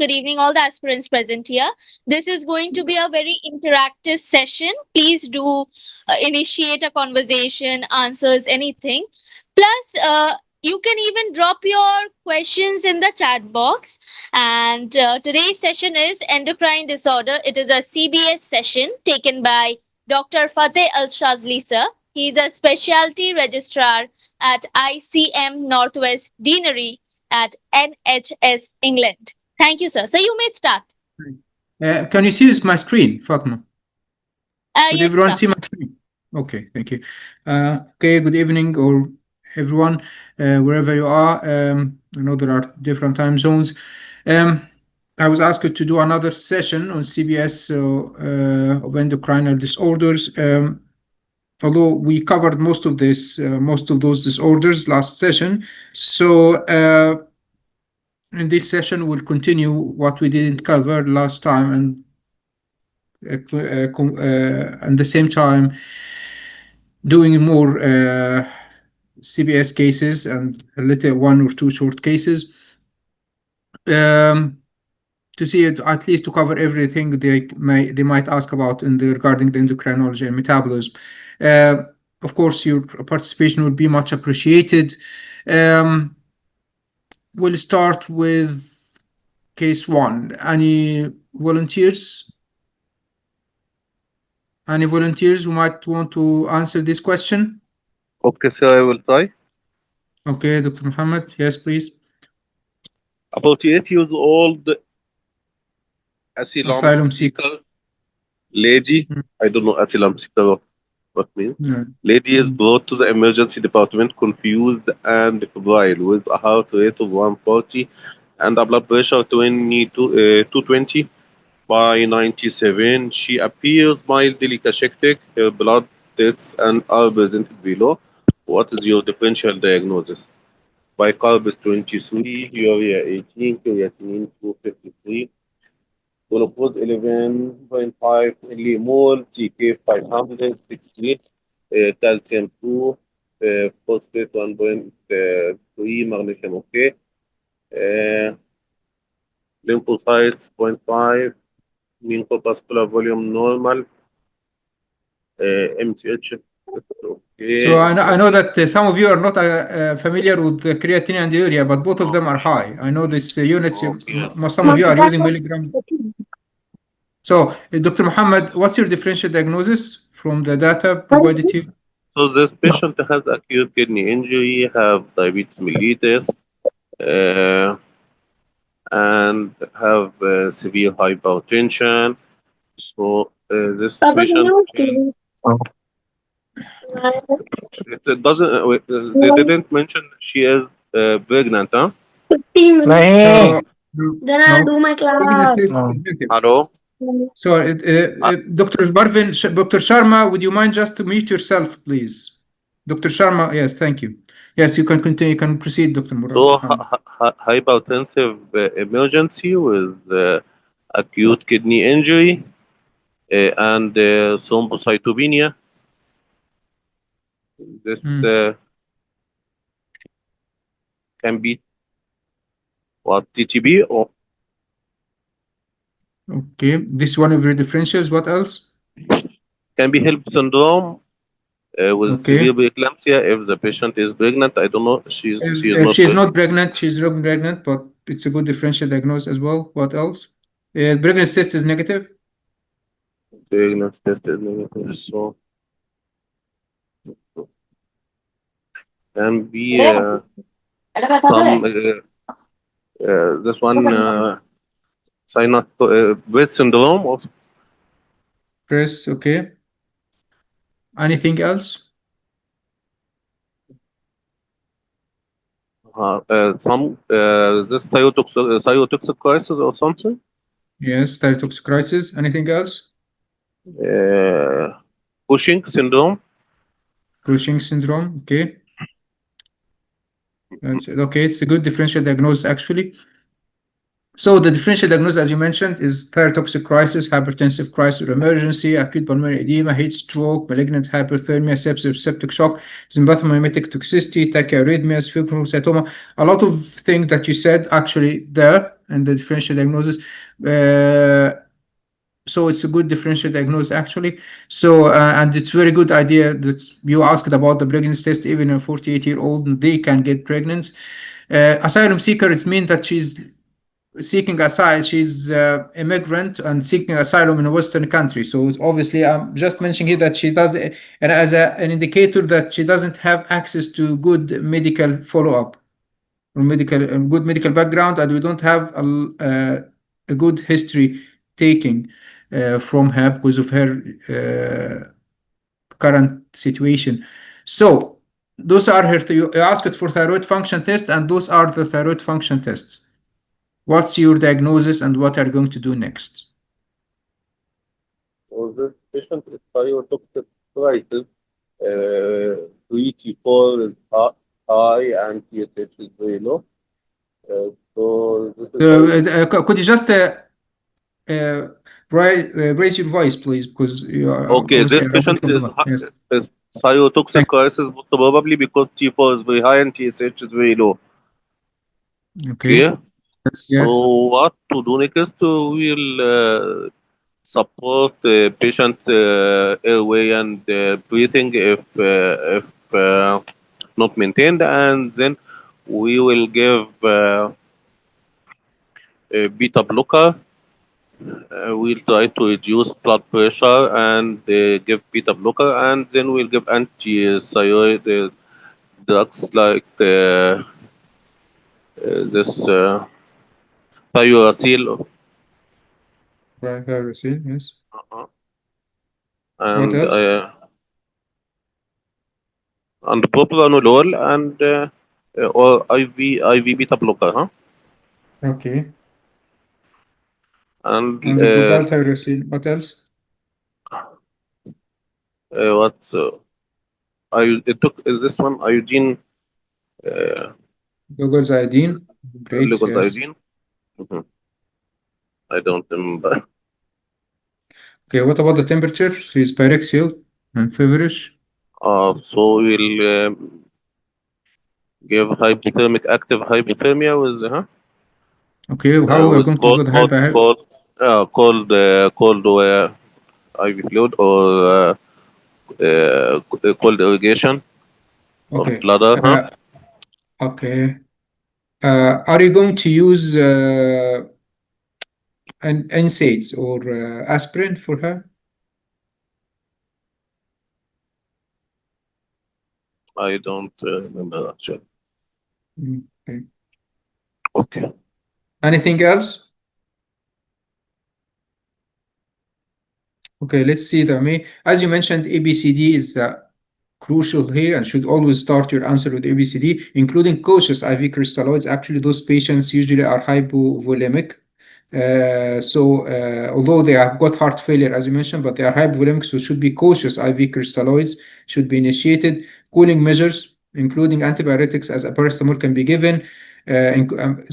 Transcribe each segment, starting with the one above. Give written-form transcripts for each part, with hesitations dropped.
Good evening, all the aspirants present here. This is going to be a very interactive session. Please do initiate a conversation, answers, anything. Plus, you can even drop your questions in the chat box. And today's session is Endocrine Disorder. It is a CBS session taken by Dr.Fathy Elshazly, sir. He is a specialty registrar at ICM Northwest Deanery at NHS, England. Thank you, sir. So you may start. Can you see my screen, Fatma? Could Yes, everyone sir. see my screen? Okay, thank you. Okay, good evening, or everyone, wherever you are. I know there are different time zones. I was asked to do another session on CBS of endocrine disorders. Although we covered most of those disorders last session, so in this session we'll continue what we didn't cover last time, and at the same time doing more CBS cases and a little one or two short cases, to see it, at least to cover everything they might ask about regarding the endocrinology and metabolism. Of course, your participation would be much appreciated. We'll start with case 1. Any volunteers? Any volunteers who might want to answer this question? Okay, sir, I will try. Okay, Dr. Muhammad, yes, please. A 48-year-old asylum seeker lady, I don't know asylum seeker what means. Lady is brought to the emergency department confused and febrile with a heart rate of 140 and a blood pressure 220 by 97. She appears mildly cachectic. Her blood tests and are presented below. What is your differential diagnosis? Bicarbs 23, urea 18, creatinine 253, glucose 11.5 millimole, TK 560, calcium 2, phosphate 1.3, magnesium okay, lymphocytes 0.5, mean corpuscular volume normal, MCH okay. So I know that some of you are not familiar with the creatinine and urea, but both of them are high. I know this units, some of you are using milligrams. So, Dr. Muhammad, what's your differential diagnosis from the data provided to you? So this patient has acute kidney injury, have diabetes mellitus, and have severe hypertension. So this patient, it doesn't. They didn't mention she is pregnant, huh? 15 minutes. Then I'll do my class. Hello. So, Dr. Dr. Sharma, would you mind just to mute yourself, please? Dr. Sharma, yes, thank you. Yes, you can continue. You can proceed, Dr. Murad. So hypertensive emergency with acute kidney injury and thrombocytopenia. This can be what, TTB or? Okay, this one of your differentials. What else? Can be HELP syndrome with severe preeclampsia if the patient is pregnant. I don't know. She's not pregnant. She's not pregnant, but it's a good differential diagnosis as well. What else? Pregnancy test is negative. Pregnancy test is negative. So can be some this one breast syndrome of breast. Okay. Anything else? Some this thyrotoxic crisis or something. Yes, thyrotoxic crisis. Anything else? Cushing syndrome. Cushing syndrome. Okay. Okay, it's a good differential diagnosis actually. So the differential diagnosis, as you mentioned, is thyrotoxic crisis, hypertensive crisis or emergency, acute pulmonary edema, heat stroke, malignant hyperthermia, sepsis, septic shock, sympathomimetic toxicity, tachyarrhythmias, pheochromocytoma. A lot of things that you said actually there in the differential diagnosis. So it's a good differential diagnosis actually. So and it's very good idea that you asked about the pregnancy test. Even a 48-year-old, they can get pregnant. Asylum seeker, it means that she's seeking asylum. She's immigrant and seeking asylum in a Western country. So obviously, I'm just mentioning here that she does, and as an indicator that she doesn't have access to good medical follow-up or good medical background, and we don't have a good history taking from her because of her current situation. So those are her. You asked for thyroid function test, and those are the thyroid function tests. What's your diagnosis and what are you going to do next? So this patient is thyrotoxic crisis. 3T4 is high and TSH is very low. So this is Could you just raise your voice, please, because you are okay. obviously This away patient from the mic. Yes. is thyrotoxic Thank crisis most probably because T4 is very high and TSH is very low. you. Okay. Okay. Yes. So Yes. what to do next? We'll support the patient airway and breathing if not maintained, and then we will give a beta blocker. We'll try to reduce blood pressure and give beta blocker, and then we'll give anti-thyroid drugs like this thiuracil Right. I receive. Yes. What and else? propranolol and or IV beta blocker, huh? Okay. And And the global thyroid. What else? what's it took is this one iodine Google's iodine. Great. glucose Yes. iodine. Mhm. I don't remember. Okay. What about the temperature? She's pyrexial and feverish. So we'll give hypothermic active hypothermia with Okay. How we are with going to do the hyper? cold IV fluid or cold irrigation of Okay. bladder, huh? Okay. Are you going to use an NSAIDs or aspirin for her? I don't remember actually. Okay. Okay. Anything else? Okay, let's see the as you mentioned, ABCD is crucial here and should always start your answer with ABCD, including cautious IV crystalloids. Actually, those patients usually are hypovolemic. Although they have got heart failure, as you mentioned, but they are hypovolemic, so should be cautious. IV crystalloids should be initiated. Cooling measures, including antibiotics as a paracetamol, can be given.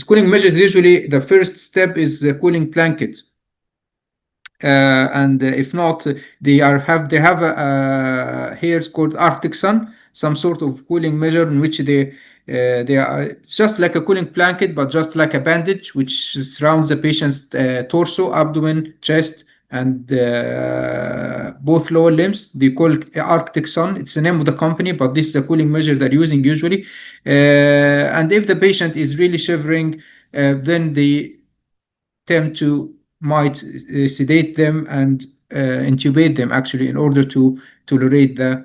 Cooling measures, usually the first step is the cooling blanket. And if not, they have here it's called Arctic Sun, some sort of cooling measure in which they are it's just like a cooling blanket, but just like a bandage which surrounds the patient's torso, abdomen, chest, and both lower limbs. They call it Arctic Sun. It's the name of the company, but this is a cooling measure they're using usually. And if the patient is really shivering, then they tend to might sedate them and intubate them actually in order to tolerate the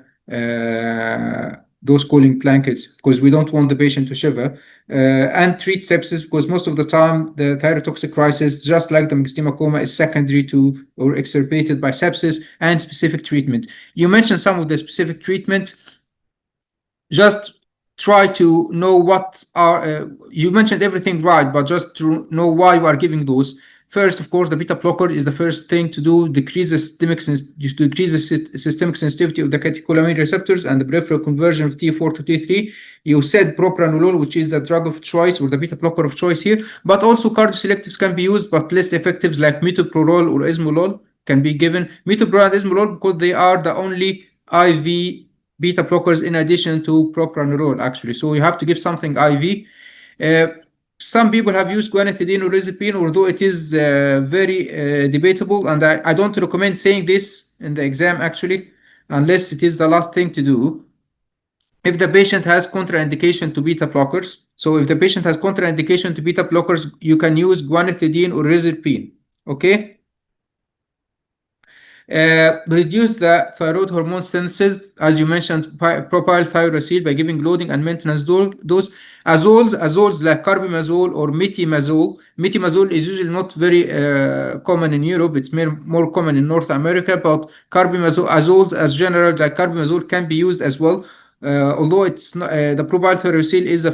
those cooling blankets, because we don't want the patient to shiver, and treat sepsis, because most of the time the thyrotoxic crisis, just like the myxedema coma, is secondary to or exacerbated by sepsis and specific treatment. You mentioned some of the specific treatments. Just try to know what are you mentioned everything right, but just to know why you are giving those. First, of course, the beta blocker is the first thing to do, decrease the systemic sensitivity of the catecholamine receptors and the peripheral conversion of T4 to T3. You said propranolol, which is the drug of choice or the beta blocker of choice here, but also cardioselectives can be used, but less effective, like metoprolol or esmolol can be given. Metoprolol and esmolol because they are the only IV beta blockers in addition to propranolol, actually. So you have to give something IV. Some people have used guanethidine or rizepine, although it is very debatable, and I don't recommend saying this in the exam, actually, unless it is the last thing to do. If the patient has contraindication to beta blockers, so if the patient has contraindication to beta blockers, you can use guanethidine or rizepine, okay? Reduce the thyroid hormone synthesis, as you mentioned, propyl thiouracil by giving loading and maintenance dose. Azoles like carbimazole or metimazole. Metimazole is usually not very common in Europe. It's more common in North America, but carbimazole, azoles as general like carbimazole can be used as well. Although it's not, the propyl thiouracil is the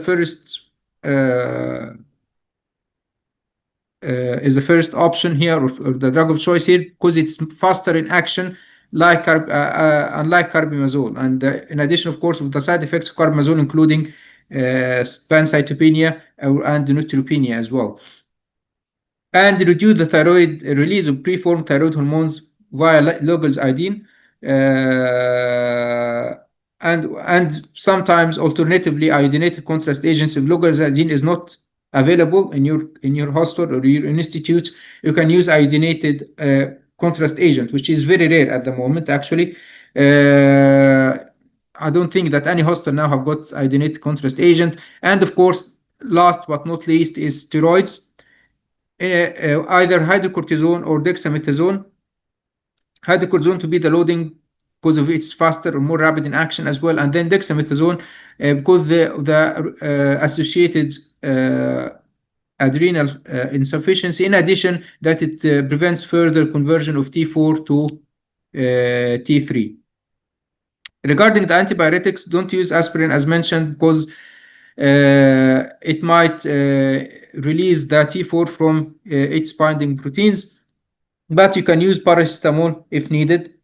first option here, or the drug of choice here, because it's faster in action, like unlike carbimazole. And in addition, of course, with the side effects of carbimazole, including pancytopenia and neutropenia as well. And reduce the thyroid release of preformed thyroid hormones via Lugol's iodine. And sometimes alternatively iodinated contrast agents. If Lugol's iodine is not available in your hospital or your institute, you can use iodinated contrast agent, which is very rare at the moment, actually. I don't think that any hospital now have got iodinated contrast agent. And of course, last but not least is steroids, either hydrocortisone or dexamethasone. Hydrocortisone to be the loading because of its faster or more rapid in action as well, and then dexamethasone because the associated adrenal insufficiency. In addition, that it prevents further conversion of T4 to T3. Regarding the antibiotics, don't use aspirin as mentioned because it might release the T4 from its binding proteins, but you can use paracetamol if needed.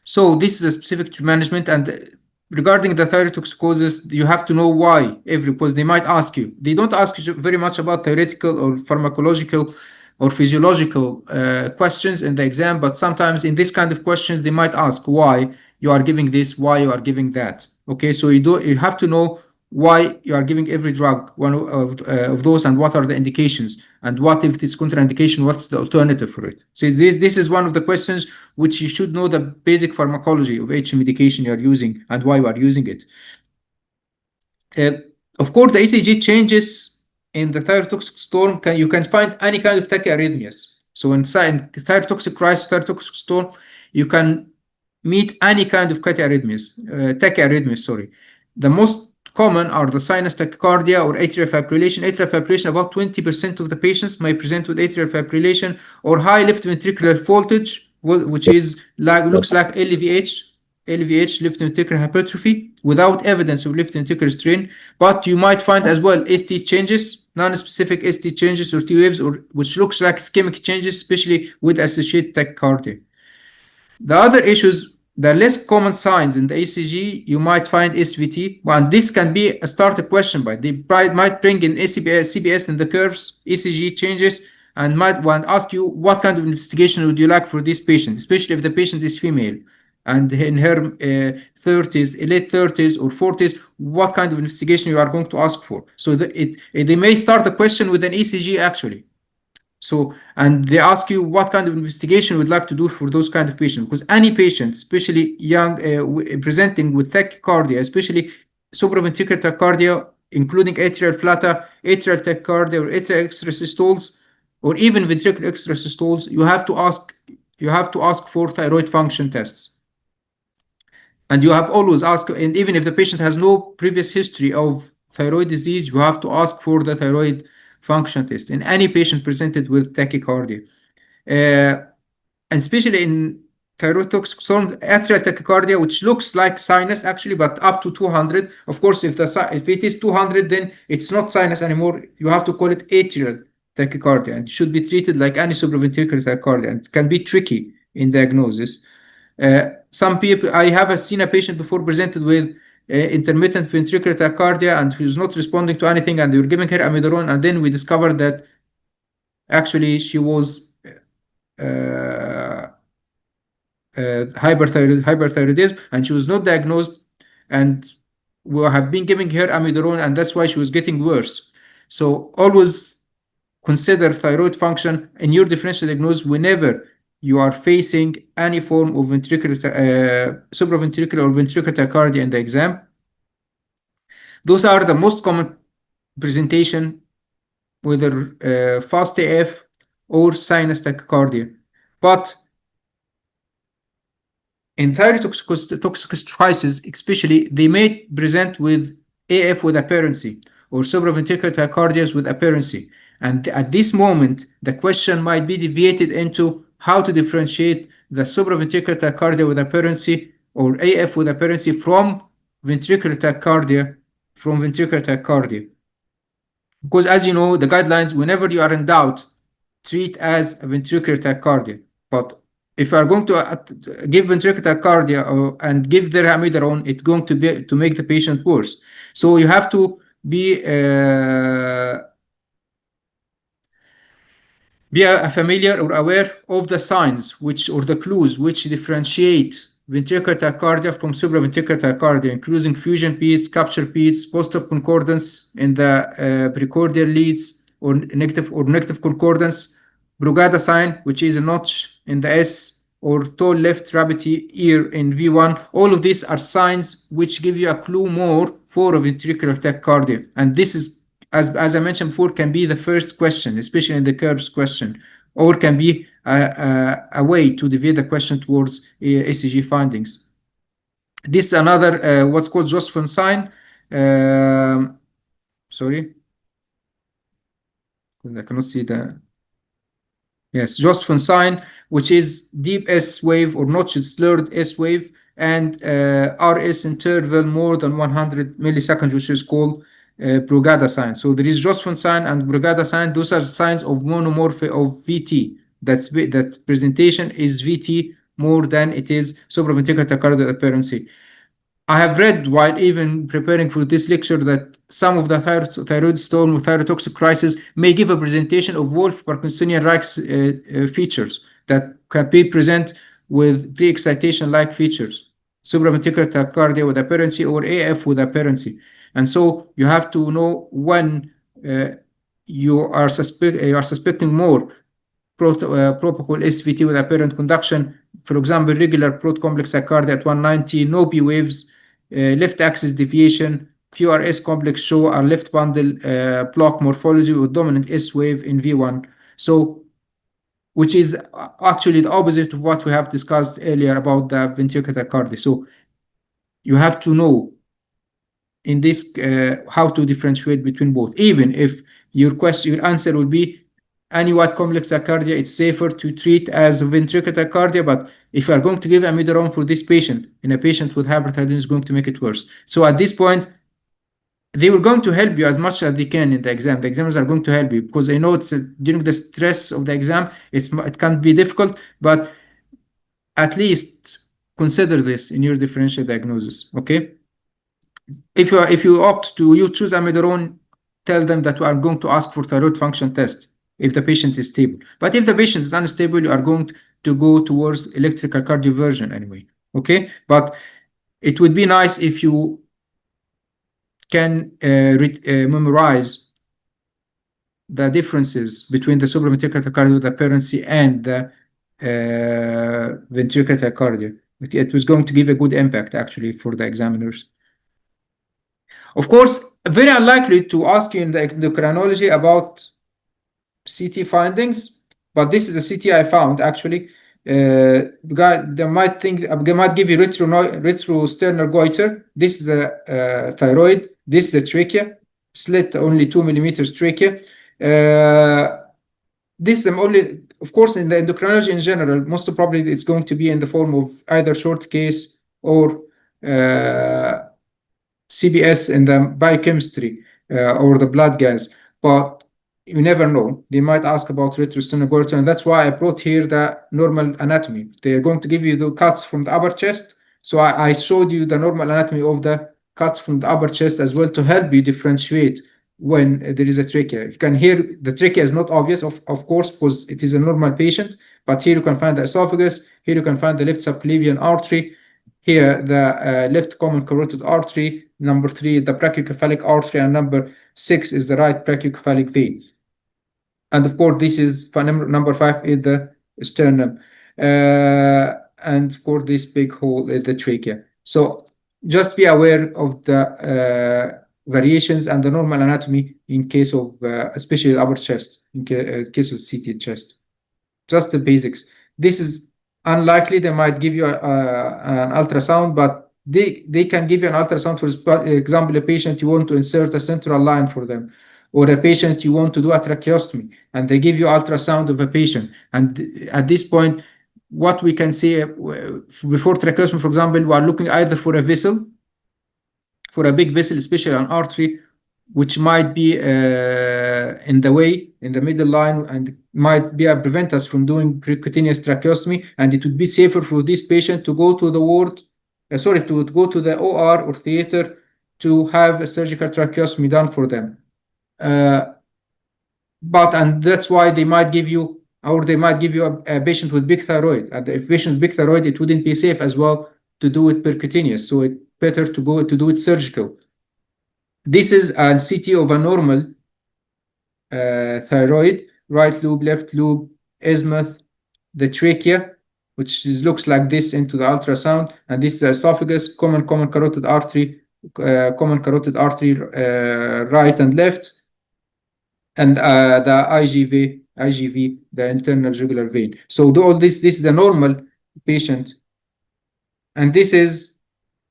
So this is a specific to management. And regarding the thyrotoxicosis, you have to know why, because they might ask you. They don't ask you very much about theoretical or pharmacological or physiological questions in the exam, but sometimes in this kind of questions, they might ask why you are giving this, why you are giving that. Okay, so you have to know why you are giving every drug, one of those, and what are the indications, and what if it's contraindication, what's the alternative for it. So this is one of the questions which you should know, the basic pharmacology of each medication you are using and why you are using it. Of course, the ECG changes in the thyrotoxic storm. You can find any kind of tachyarrhythmias. So in thyrotoxic crisis, thyrotoxic storm, you can meet any kind of tachyarrhythmias, sorry. The most common are the sinus tachycardia or atrial fibrillation. Atrial fibrillation, about 20% of the patients may present with atrial fibrillation, or high left ventricular voltage, which is looks like LVH, left ventricular hypertrophy, without evidence of left ventricular strain. But you might find as well ST changes, non-specific ST changes or T waves, or which looks like ischemic changes, especially with associated tachycardia. The other issues, the less common signs in the ECG, you might find SVT, and this can be a starter question. But they might bring in CBS in the curves, ECG changes, and might want to ask you what kind of investigation would you like for this patient, especially if the patient is female and in her 30s, late 30s or 40s, what kind of investigation you are going to ask for. So they may start the question with an ECG actually. So, and they ask you what kind of investigation you would like to do for those kind of patients, because any patient, especially young, presenting with tachycardia, especially supraventricular tachycardia, including atrial flutter, atrial tachycardia, or atrial extrasystoles, or even ventricular extrasystoles, you have to ask for thyroid function tests. And you have always asked, and even if the patient has no previous history of thyroid disease, you have to ask for the thyroid function test in any patient presented with tachycardia. And especially in thyrotoxic storm, atrial tachycardia, which looks like sinus actually, but up to 200. Of course, if it is 200, then it's not sinus anymore. You have to call it atrial tachycardia and should be treated like any supraventricular tachycardia, and it can be tricky in diagnosis. Some people, I have seen a patient before presented with intermittent ventricular tachycardia and who's not responding to anything, and they were giving her amiodarone, and then we discovered that actually she was hyperthyroidism, and she was not diagnosed, and we have been giving her amiodarone, and that's why she was getting worse. So always consider thyroid function in your differential diagnosis whenever you are facing any form of ventricular, supraventricular or ventricular tachycardia in the exam. Those are the most common presentation, whether fast AF or sinus tachycardia. But in thyroid toxicosis, especially, they may present with AF with apparency or supraventricular tachycardias with apparency. And at this moment, the question might be deviated into how to differentiate the supraventricular tachycardia with apparency or AF with apparency from ventricular tachycardia, Because as you know, the guidelines, whenever you are in doubt, treat as a ventricular tachycardia. But if you are going to give ventricular tachycardia and give their amiodarone, it's going to be to make the patient worse. So you have to be familiar or aware of the signs or the clues which differentiate ventricular tachycardia from supraventricular tachycardia, including fusion beats, capture beats, positive concordance in the precordial leads, or negative concordance, Brugada sign, which is a notch in the S, or tall left rabbit ear in V1. All of these are signs which give you a clue more for a ventricular tachycardia, and this is, as I mentioned before, can be the first question, especially in the curves question, or can be a way to deviate the question towards ECG findings. This is another what's called Josephson sign. Sorry, I cannot see the. Yes, Josephson sign, which is deep S wave or notched slurred S wave, and RS interval more than 100 milliseconds, which is called Brugada sign. So there is Josephson sign and Brugada sign. Those are signs of monomorph of VT. That presentation is VT more than it is supraventricular tachycardia apparency. I have read while even preparing for this lecture that some of the thyroid storm or thyrotoxic crisis may give a presentation of Wolff-Parkinsonian-like features that can be present with pre-excitation-like features, supraventricular tachycardia with apparency or AF with apparency. And so you have to know when you are suspecting more propofol SVT with apparent conduction. For example, regular prot complex tachycardia at 190, no P waves, left axis deviation, QRS complex show a left bundle block morphology with dominant S wave in V1. So, which is actually the opposite of what we have discussed earlier about the ventricular tachycardia. So you have to know in this how to differentiate between both. Even if your answer will be any white complex tachycardia, it's safer to treat as ventricular tachycardia. But if you are going to give amiodarone for this patient, in a patient with hyperthyroidism, is going to make it worse. So at this point, they were going to help you as much as they can in the exam. The examiners are going to help you, because I know it's during the stress of the exam, it can be difficult, but at least consider this in your differential diagnosis. Okay. If you opt to choose amiodarone, tell them that we are going to ask for thyroid function test if the patient is stable. But if the patient is unstable, you are going to go towards electrical cardioversion anyway. Okay, but it would be nice if you can memorize the differences between the supraventricular tachycardia with apparency and the ventricular tachycardia. It was going to give a good impact actually for the examiners. Of course, very unlikely to ask you in the endocrinology about CT findings, but this is the CT I found actually. They might give you retrosternal goiter. This is the thyroid. This is the trachea, slit only 2 millimeters trachea. This is only, of course, in the endocrinology in general, most probably it's going to be in the form of either short case or CBS in the biochemistry or the blood gas. But you never know. They might ask about retrosternal goiter, and that's why I brought here the normal anatomy. They're going to give you the cuts from the upper chest. So I showed you the normal anatomy of the cuts from the upper chest as well to help you differentiate when there is a trachea. You can hear the trachea is not obvious, of course, because it is a normal patient, but here you can find the esophagus, here you can find the left subclavian artery, here the left common carotid artery, number 3, the brachiocephalic artery, and number 6 is the right brachiocephalic vein. And of course, this is number 5 is the sternum. And of course, this big hole is the trachea. So just be aware of the variations and the normal anatomy in case of, especially upper chest, in case of CT chest. Just the basics. This is unlikely. They might give you an ultrasound, but they can give you an ultrasound. For example, a patient you want to insert a central line for them, or a patient you want to do a tracheostomy, and they give you ultrasound of a patient. And at this point, what we can see before tracheostomy, for example, we are looking either for a vessel, for a big vessel, especially an artery, which might be in the way, in the middle line, and might be prevent us from doing percutaneous tracheostomy. And it would be safer for this patient to go to the ward, to go to the OR or theater to have a surgical tracheostomy done for them. And that's why they might give you, or they might give you a patient with big thyroid. And if patient with big thyroid, it wouldn't be safe as well to do it percutaneous. So it's better to go to do it surgical. This is a CT of a normal thyroid, right lobe, left lobe, isthmus, the trachea, which looks like this into the ultrasound, and this is esophagus, common carotid artery, right and left, and the IGV, the internal jugular vein. So all this is a normal patient, and this is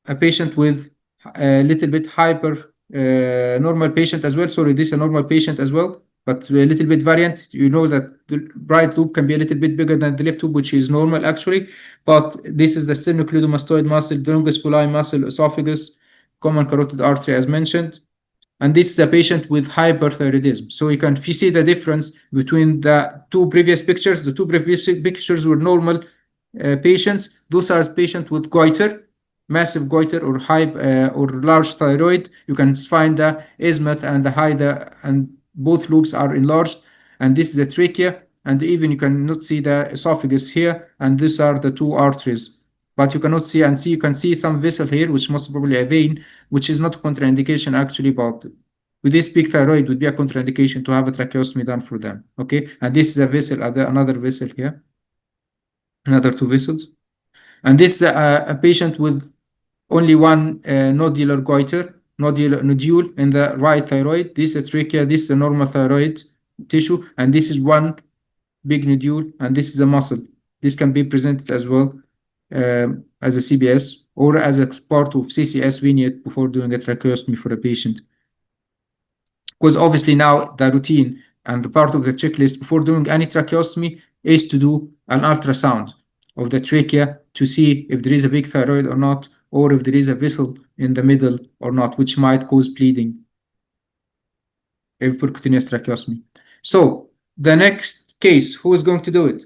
a patient with a little bit hyper normal patient as well. Sorry, this is a normal patient as well, but a little bit variant. You know that the right lobe can be a little bit bigger than the left lobe, which is normal actually. But this is the sternocleidomastoid muscle, the longus colli muscle, esophagus, common carotid artery as mentioned. And this is a patient with hyperthyroidism. So you can see the difference between the two previous pictures. The two previous pictures were normal patients. Those are patients with goiter, massive goiter or or large thyroid. You can find the isthmus and and both lobes are enlarged. And this is the trachea. And even you cannot see the esophagus here. And these are the two arteries. But you cannot see, you can see some vessel here, which most probably a vein, which is not a contraindication actually, but with this big thyroid would be a contraindication to have a tracheostomy done for them. Okay, and this is a vessel, another vessel here, another two vessels, and this is a patient with only one nodular goiter, nodule in the right thyroid. This is a trachea, this is a normal thyroid tissue, and this is one big nodule, and this is a muscle. This can be presented as well as a CBS or as a part of CCS vignette before doing a tracheostomy for a patient. Because obviously now the routine and the part of the checklist before doing any tracheostomy is to do an ultrasound of the trachea to see if there is a big thyroid or not, or if there is a vessel in the middle or not, which might cause bleeding if percutaneous tracheostomy. So the next case, who is going to do it?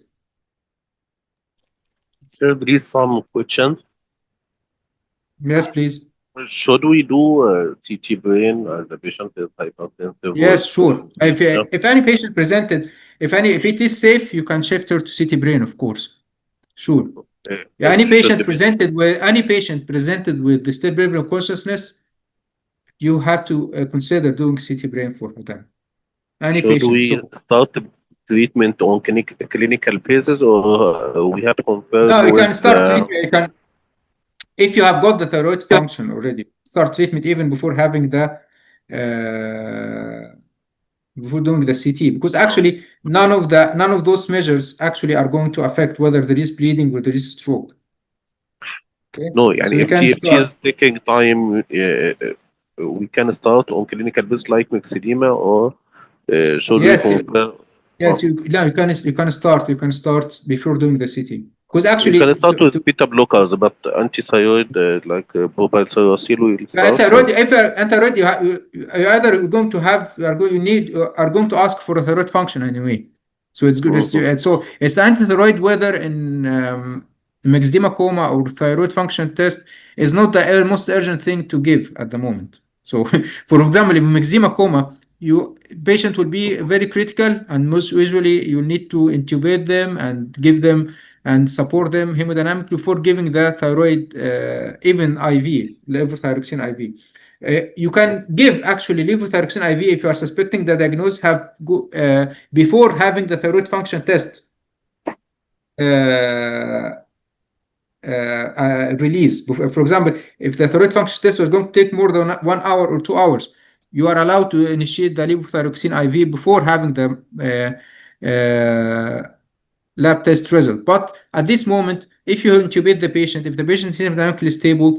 Sir, there is some questions. Yes, please. Should we do CT brain and the patient is hypertensive? Yes, sure. If any patient presented, if it is safe, you can shift her to CT brain, of course. Sure. Any patient presented with disturbed cerebral consciousness, you have to consider doing CT brain for them. Any should patient. We start treatment on clinical basis, or we have to confirm? No, you can start treatment. If you have got the thyroid function already, start treatment even before having the before doing the CT, because actually none of those measures actually are going to affect whether there is bleeding or there is stroke. Okay? No, so if she is taking time, we can start on clinical basis like myxedema, or should we confirm? Yes, you can start. You can start before doing the CT. Because You actually, can start with beta blockers, but anti-thyroid like propylthyroxine will start. thyroid, if thyroid, you either going to have, you are going, you need, you are going to ask for a thyroid function anyway. So it's good. Mhm. So it's antithyroid whether in myxedema coma or thyroid function test is not the most urgent thing to give at the moment. So, for example, in myxedema coma, you patient will be very critical, and most usually you need to intubate them and give them and support them hemodynamically before giving the thyroid, even IV, levothyroxine IV. You can give actually levothyroxine IV if you are suspecting the diagnosis have before having the thyroid function test uh, release. For example, if the thyroid function test was going to take more than 1 hour or 2 hours, you are allowed to initiate the levothyroxine IV before having the lab test result. But at this moment, if you intubate the patient, if the patient is hemodynamically stable,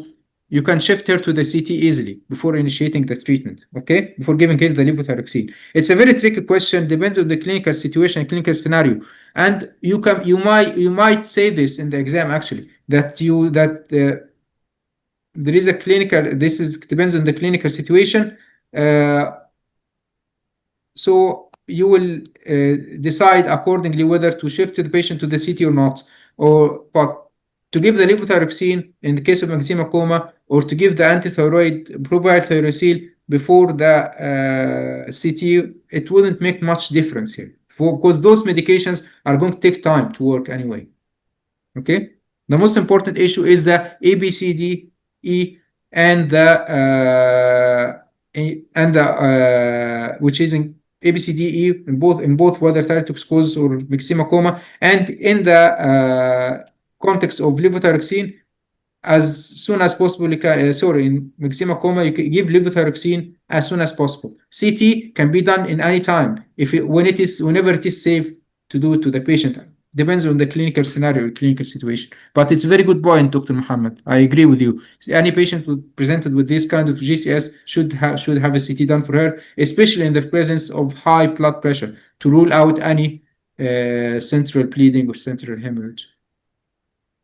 you can shift her to the CT easily before initiating the treatment, okay? Before giving her the levothyroxine. It's a very tricky question, depends on the clinical situation, clinical scenario. And you might say this in the exam actually, that there is a clinical, this is depends on the clinical situation. So you will decide accordingly whether to shift the patient to the CT or not, or but to give the levothyroxine in the case of eczema coma, or to give the antithyroid propylthyroxine before the CT, it wouldn't make much difference here, because those medications are going to take time to work anyway. Okay, the most important issue is the ABCDE and the which is in ABCDE in both whether thyrotoxicosis or myxedema coma, and in the context of levothyroxine, as soon as possible. In myxedema coma, you can give levothyroxine as soon as possible. CT can be done in any time whenever it is safe to do it to the patient. Depends on the clinical scenario, clinical situation. But it's a very good point, Dr. Muhammad. I agree with you. Any patient presented with this kind of GCS should have a CT done for her, especially in the presence of high blood pressure, to rule out any central bleeding or central hemorrhage.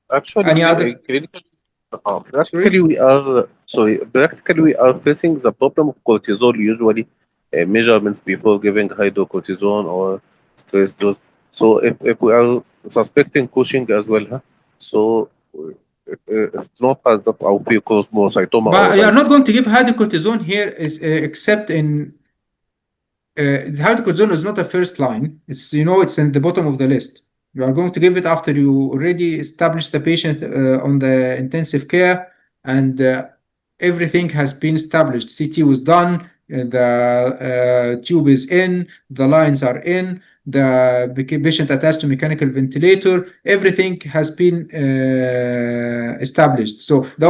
Any Actually, other? Sorry? practically we are facing the problem of cortisol usually measurements before giving hydrocortisone or stress dose. So if we are suspecting Cushing as well, huh? So it's not as if our few cause more cytoma or But you are like. not going to give hydrocortisone here, except in the hydrocortisone is not a first line. It's in the bottom of the list. You are going to give it after you already establish the patient on the intensive care, and everything has been established. CT was done, the tube is in, the lines are in, the patient attached to mechanical ventilator. Everything has been established. So the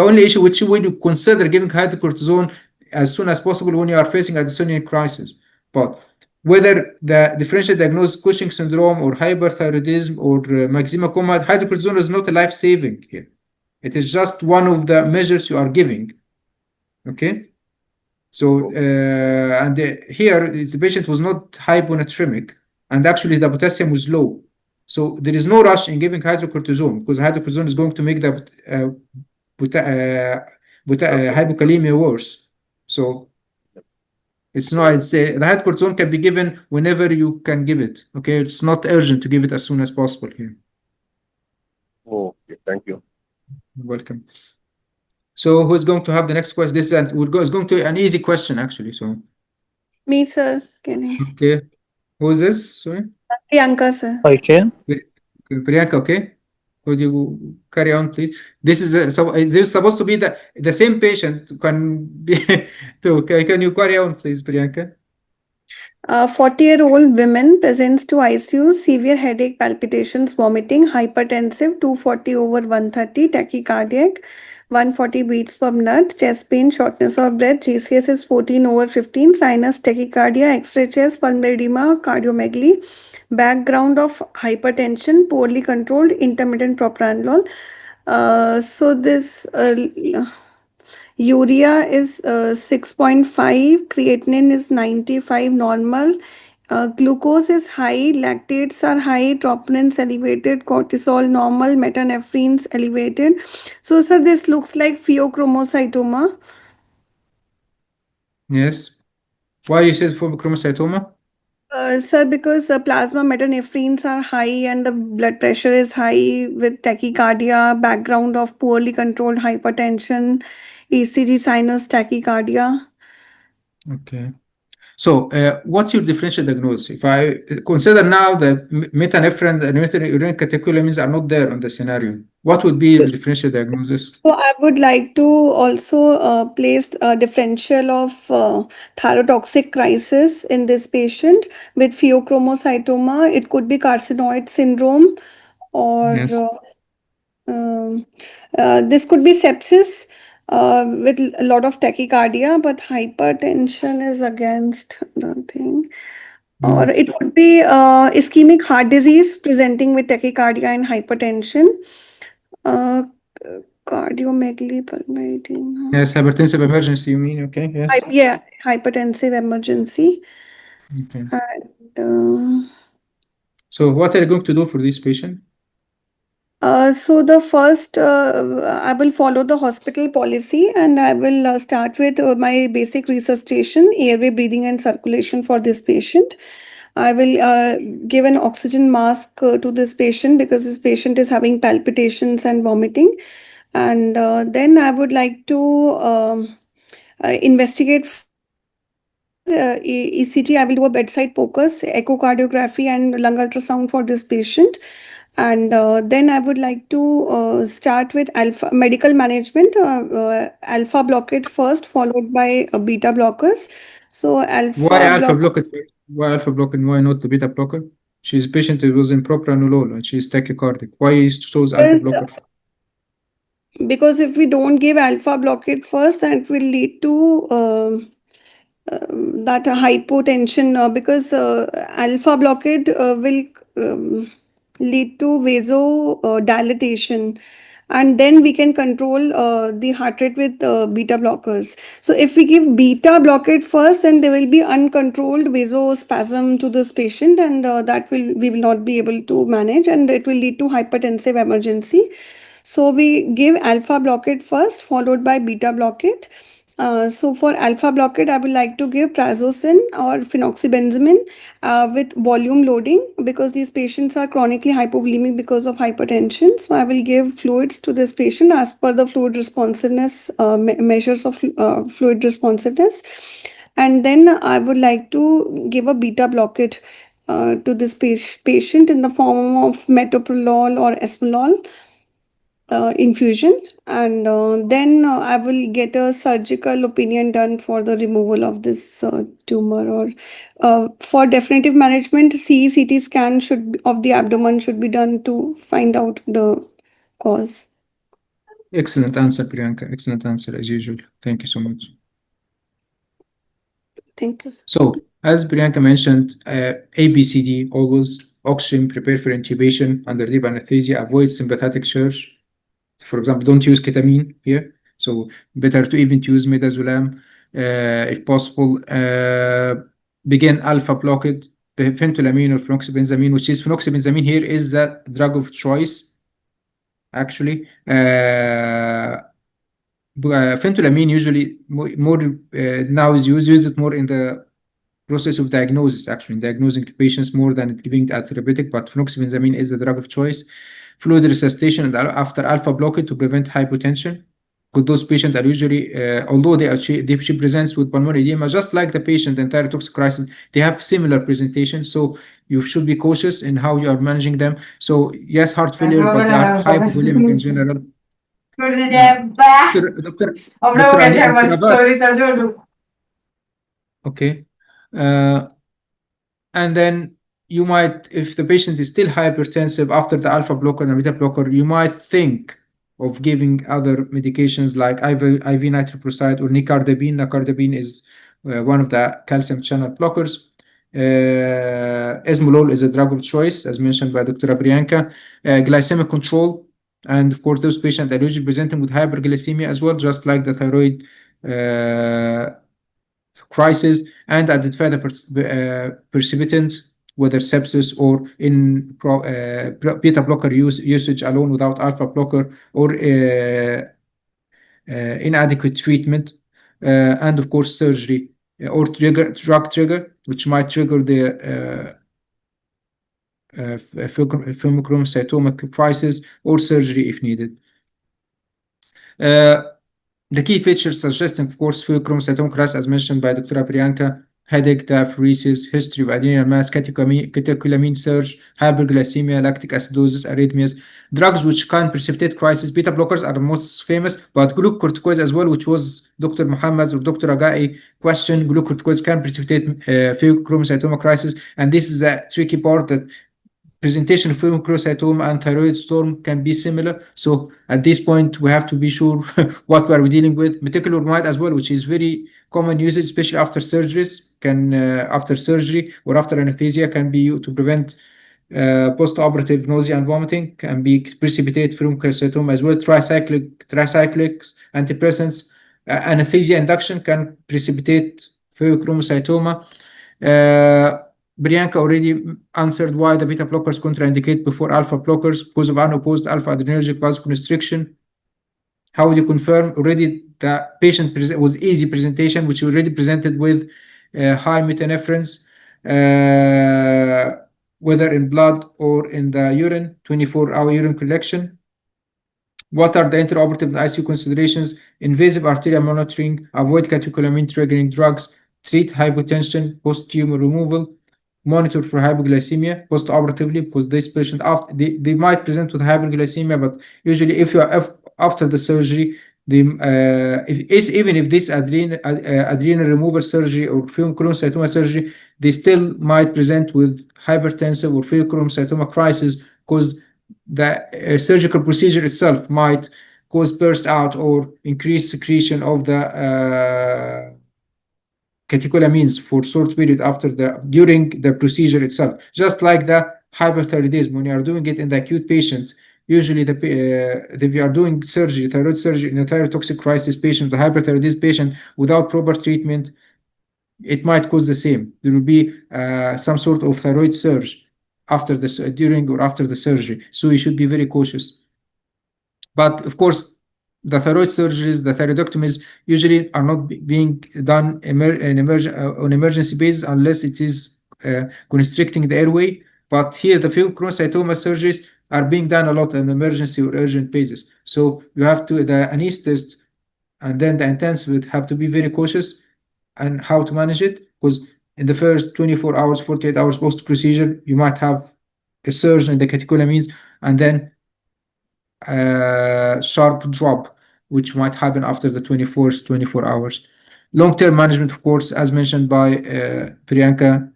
only issue which you would consider giving hydrocortisone as soon as possible when you are facing a dystonia crisis. But whether the differential diagnosis Cushing syndrome or hyperthyroidism or myxedema coma, hydrocortisone is not a life-saving here. It is just one of the measures you are giving. Okay. So and here the patient was not hyponatremic, and actually the potassium was low. So there is no rush in giving hydrocortisone, because hydrocortisone is going to make the hypokalemia worse. So it's not. The hydrocortisone can be given whenever you can give it. Okay, it's not urgent to give it as soon as possible here. Oh, okay, thank you. You're welcome. So who's going to have the next question? This is going to be an easy question actually. So Me, sir. Can I? okay, who is this? Sorry, Priyanka, sir. I can. Priyanka. Okay, could you carry on, please? This is supposed to be the same patient. Can be. Can you carry on, please, Priyanka? 40-year-old woman presents to ICU, severe headache, palpitations, vomiting, hypertensive, 240 over 130, tachycardiac, 140 beats per minute, chest pain, shortness of breath, GCS is 14 over 15, sinus tachycardia, X-ray chest, pulmonary edema, cardiomegaly, background of hypertension, poorly controlled, intermittent propranolol. So this urea is 6.5, creatinine is 95 normal, Glucose is high, lactates are high, troponins elevated, cortisol normal, metanephrines elevated. So, sir, this looks like pheochromocytoma. Yes. Why you said phobochromocytoma? Sir, because plasma metanephrines are high and the blood pressure is high with tachycardia, background of poorly controlled hypertension, ECG sinus tachycardia. Okay. So, what's your differential diagnosis? If I consider now that metanephrine and urinary catecholamines are not there on the scenario, what would be your differential diagnosis? So I would like to also place a differential of thyrotoxic crisis in this patient with pheochromocytoma. It could be carcinoid syndrome or Yes. um, this could be sepsis with a lot of tachycardia, but hypertension is against the thing. Or it could be ischemic heart disease presenting with tachycardia and hypertension. Uh, Cardiomegaly, pulmonary edema. Yes, hypertensive emergency, you mean? Okay, yes. Yeah, hypertensive emergency. Okay. And, So, what are you going to do for this patient? so the first, I will follow the hospital policy and I will start with my basic resuscitation, airway, breathing, and circulation for this patient. I will give an oxygen mask to this patient because this patient is having palpitations and vomiting. And then I would like to investigate ECG. I will do a bedside POCUS, echocardiography, and lung ultrasound for this patient. And then I would like to start with alpha medical management, alpha blockade first, followed by beta blockers. So Why alpha alpha block. blocker? Why alpha blocker and why not the beta blocker? She's patient who was in propranolol and she's tachycardic. Why you chose alpha blocker? Because if we don't give alpha blockade first, that will lead to that hypotension because alpha blockade will lead to vasodilatation, and then we can control the heart rate with beta blockers. So if we give beta blockade first, then there will be uncontrolled vasospasm to this patient, and that will we will not be able to manage, and it will lead to hypertensive emergency. So we give alpha blockade first, followed by beta blockade. So for alpha blockade, I would like to give prazosin or phenoxybenzamine with volume loading because these patients are chronically hypovolemic because of hypertension. So I will give fluids to this patient as per the fluid responsiveness measures of fluid responsiveness. And then I would like to give a beta blockade to this patient in the form of metoprolol or esmolol infusion, and then I will get a surgical opinion done for the removal of this tumor, or for definitive management CT scan of the abdomen should be done to find out the cause. Excellent answer, Priyanka. Excellent answer as usual. Thank you so much. Thank you, sir. So, as Priyanka mentioned, ABCD always oxygen, prepare for intubation under deep anesthesia, avoid sympathetic surge. For example, don't use ketamine here. So, better to even use midazolam if possible. Begin alpha blockade, phentolamine or phenoxybenzamine, which is phenoxybenzamine here is the drug of choice, actually. Phentolamine usually more now is used it more in the process of diagnosis, actually, in diagnosing patients more than giving a therapeutic, but phenoxybenzamine is the drug of choice. Fluid resuscitation and after alpha blockade to prevent hypotension. Because those patients are usually, although she presents with pulmonary edema, just like the patient in thyrotoxic crisis, they have similar presentation. So you should be cautious in how you are managing them. So yes, heart failure, but they are hypovolemic in general. Dr. Abad. Okay. And then you might, if the patient is still hypertensive after the alpha blocker and the beta blocker, you might think of giving other medications like IV nitroprusside or nicardipine. Nicardipine is one of the calcium channel blockers. Esmolol is a drug of choice, as mentioned by Dr. Priyanka. Glycemic control, and of course, those patients are usually presenting with hyperglycemia as well, just like the crisis and identify the precipitant, whether sepsis or in beta blocker usage alone without alpha blocker, or inadequate treatment, and of course surgery or drug trigger, which might trigger the pheochromocytoma crisis, or surgery if needed. The key features suggesting, of course, pheochromocytoma crisis, as mentioned by Dr. Priyanka: headache, diaphoresis, history of adrenal mass, catecholamine surge, hyperglycemia, lactic acidosis, arrhythmias. Drugs which can precipitate crisis. Beta blockers are the most famous, but glucocorticoids as well, which was Dr. Muhammad's or Dr. Agai question. Glucocorticoids can precipitate pheochromocytoma crisis, and this is the tricky part, that presentation of pheochromocytoma and thyroid storm can be similar. So at this point, we have to be sure what we are dealing with. Metoprolol as well, which is very common usage, especially after surgeries, after surgery or after anesthesia, can be used to prevent post-operative nausea and vomiting, can be precipitate pheochromocytoma as well. Tricyclics, antidepressants, anesthesia induction can precipitate pheochromocytoma. Priyanka already answered why the beta blockers contraindicate before alpha blockers, because of unopposed alpha adrenergic vasoconstriction. How would you confirm? Already the patient was easy presentation, which already presented with high metanephrines, whether in blood or in the urine, 24-hour urine collection. What are the intraoperative ICU considerations? Invasive arterial monitoring, avoid catecholamine triggering drugs, treat hypotension, post-tumor removal, monitor for hypoglycemia post-operatively, because this patient, after they might present with hyperglycemia, but usually if you are after the surgery, even if this adrenal removal surgery or pheochromocytoma surgery, they still might present with hypertensive or pheochromocytoma crisis, because the surgical procedure itself might cause burst out or increase secretion of the catecholamines for short period during the procedure itself. Just like the hyperthyroidism, when you are doing it in the acute patient, usually if you are doing surgery, thyroid surgery in a thyrotoxic crisis patient, the hyperthyroidism patient, without proper treatment, it might cause the same. There will be some sort of thyroid surge during or after the surgery. So you should be very cautious. But of course, the thyroid surgeries, the thyroidectomies, usually are not being done on emergency basis unless it is constricting the airway. But here, the pheochromocytoma surgeries are being done a lot on emergency or urgent basis. So you have to, the anesthetist and then the intensivist have to be very cautious and how to manage it, because in the first 24 hours, 48 hours post-procedure, you might have a surge in the catecholamines, and then sharp drop, which might happen after the 24 hours. Long-term management, of course, as mentioned by Priyanka,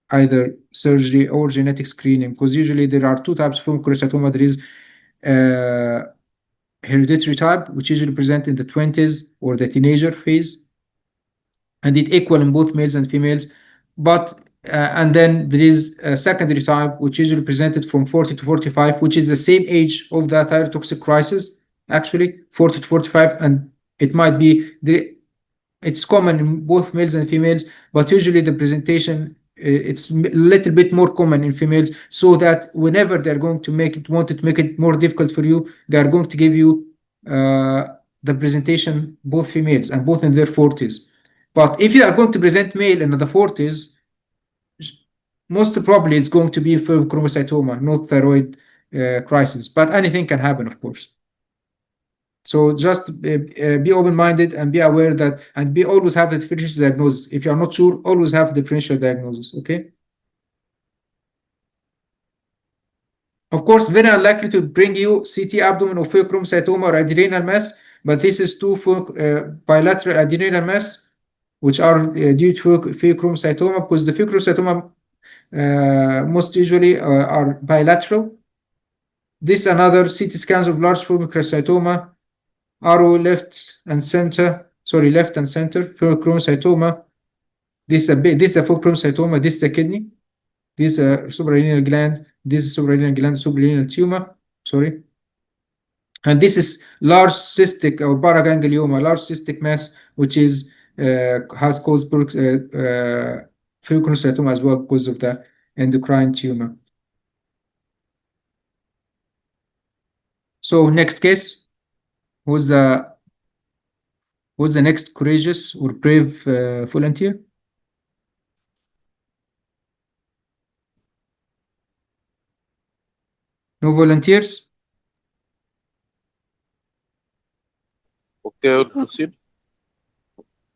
either surgery or genetic screening, because usually there are two types of pheochromocytoma. There is hereditary type, which usually present in the 20s or the teenager phase, and it equal in both males and females. But and then there is a secondary type, which usually presented from 40 to 45, which is the same age of the thyrotoxic crisis, actually 40 to 45, and it might be it's common in both males and females, but usually the presentation it's a little bit more common in females, so that whenever they're going to wanted to make it more difficult for you, they are going to give you the presentation both females and both in their 40s. But if you are going to present male in the 40s, most probably it's going to be pheochromocytoma, not thyroid crisis. But anything can happen, of course. So just be open-minded and be aware that, and always have a differential diagnosis. If you are not sure, always have a differential diagnosis, okay? Of course, very unlikely to bring you CT abdomen or pheochromocytoma or adrenal mass, but this is two bilateral adrenal mass, which are due to pheochromocytoma, because the pheochromocytoma most usually are bilateral. This another CT scans of large pheochromocytoma, arrow left and center pheochromocytoma. This is a pheochromocytoma. This is a kidney. This is a suprarenal gland. This is suprarenal gland, suprarenal tumor. Sorry. And this is large cystic or paraganglioma, large cystic mass, which is has caused pheochromocytoma as well because of the endocrine tumor. So next case was the next courageous or brave volunteer. No volunteers? Okay, I'll proceed.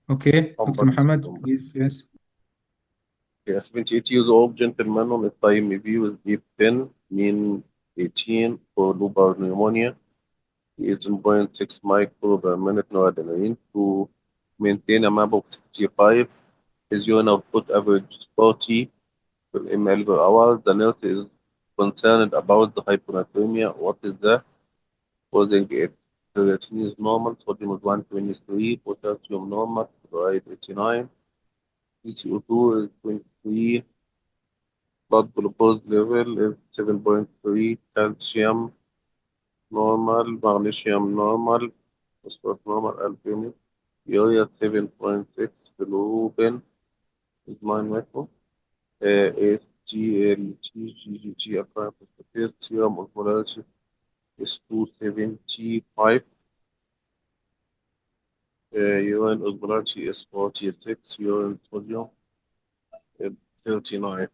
Okay, Dr. Muhammad, please, yes. Yeah, 78 years old gentleman on SIMV with deep 10, mean 18 for lobar pneumonia. He is 0.6 micro per minute noradrenaline to maintain a map of 65. His urine output average is 40 per ml per hour. The nurse is concerned about the hyponatremia. What is the causing it? Creatinine is normal, sodium is 123, potassium normal, chloride 89, PCO2 is 23, blood glucose level is 7.3, calcium normal, magnesium normal, phosphorus normal, albumin, urea 7.6, bilirubin is 9 micro, SGLT, GGG, appropriate serum osmolality is 275, urine osmolality is 46, urine sodium is 39.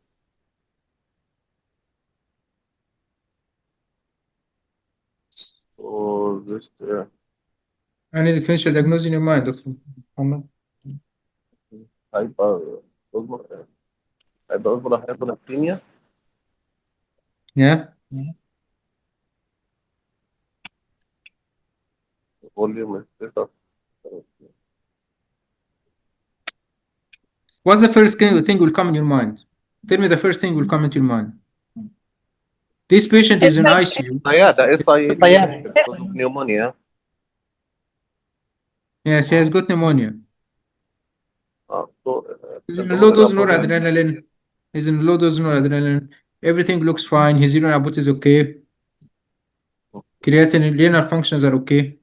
So this I need to finish the diagnosis in your mind, Dr. Muhammad. hypernatremia. Yeah. Volume is better. What's the first thing will come in your mind? Tell me the first thing will come into your mind. This patient is in ICU. Yeah, the SIAD Yeah. because of pneumonia. Yes, he has got pneumonia. So, He's in a low dose noradrenaline. He's in low dose noradrenaline. Everything looks fine. His urine output is okay. Creatinine, renal functions are okay.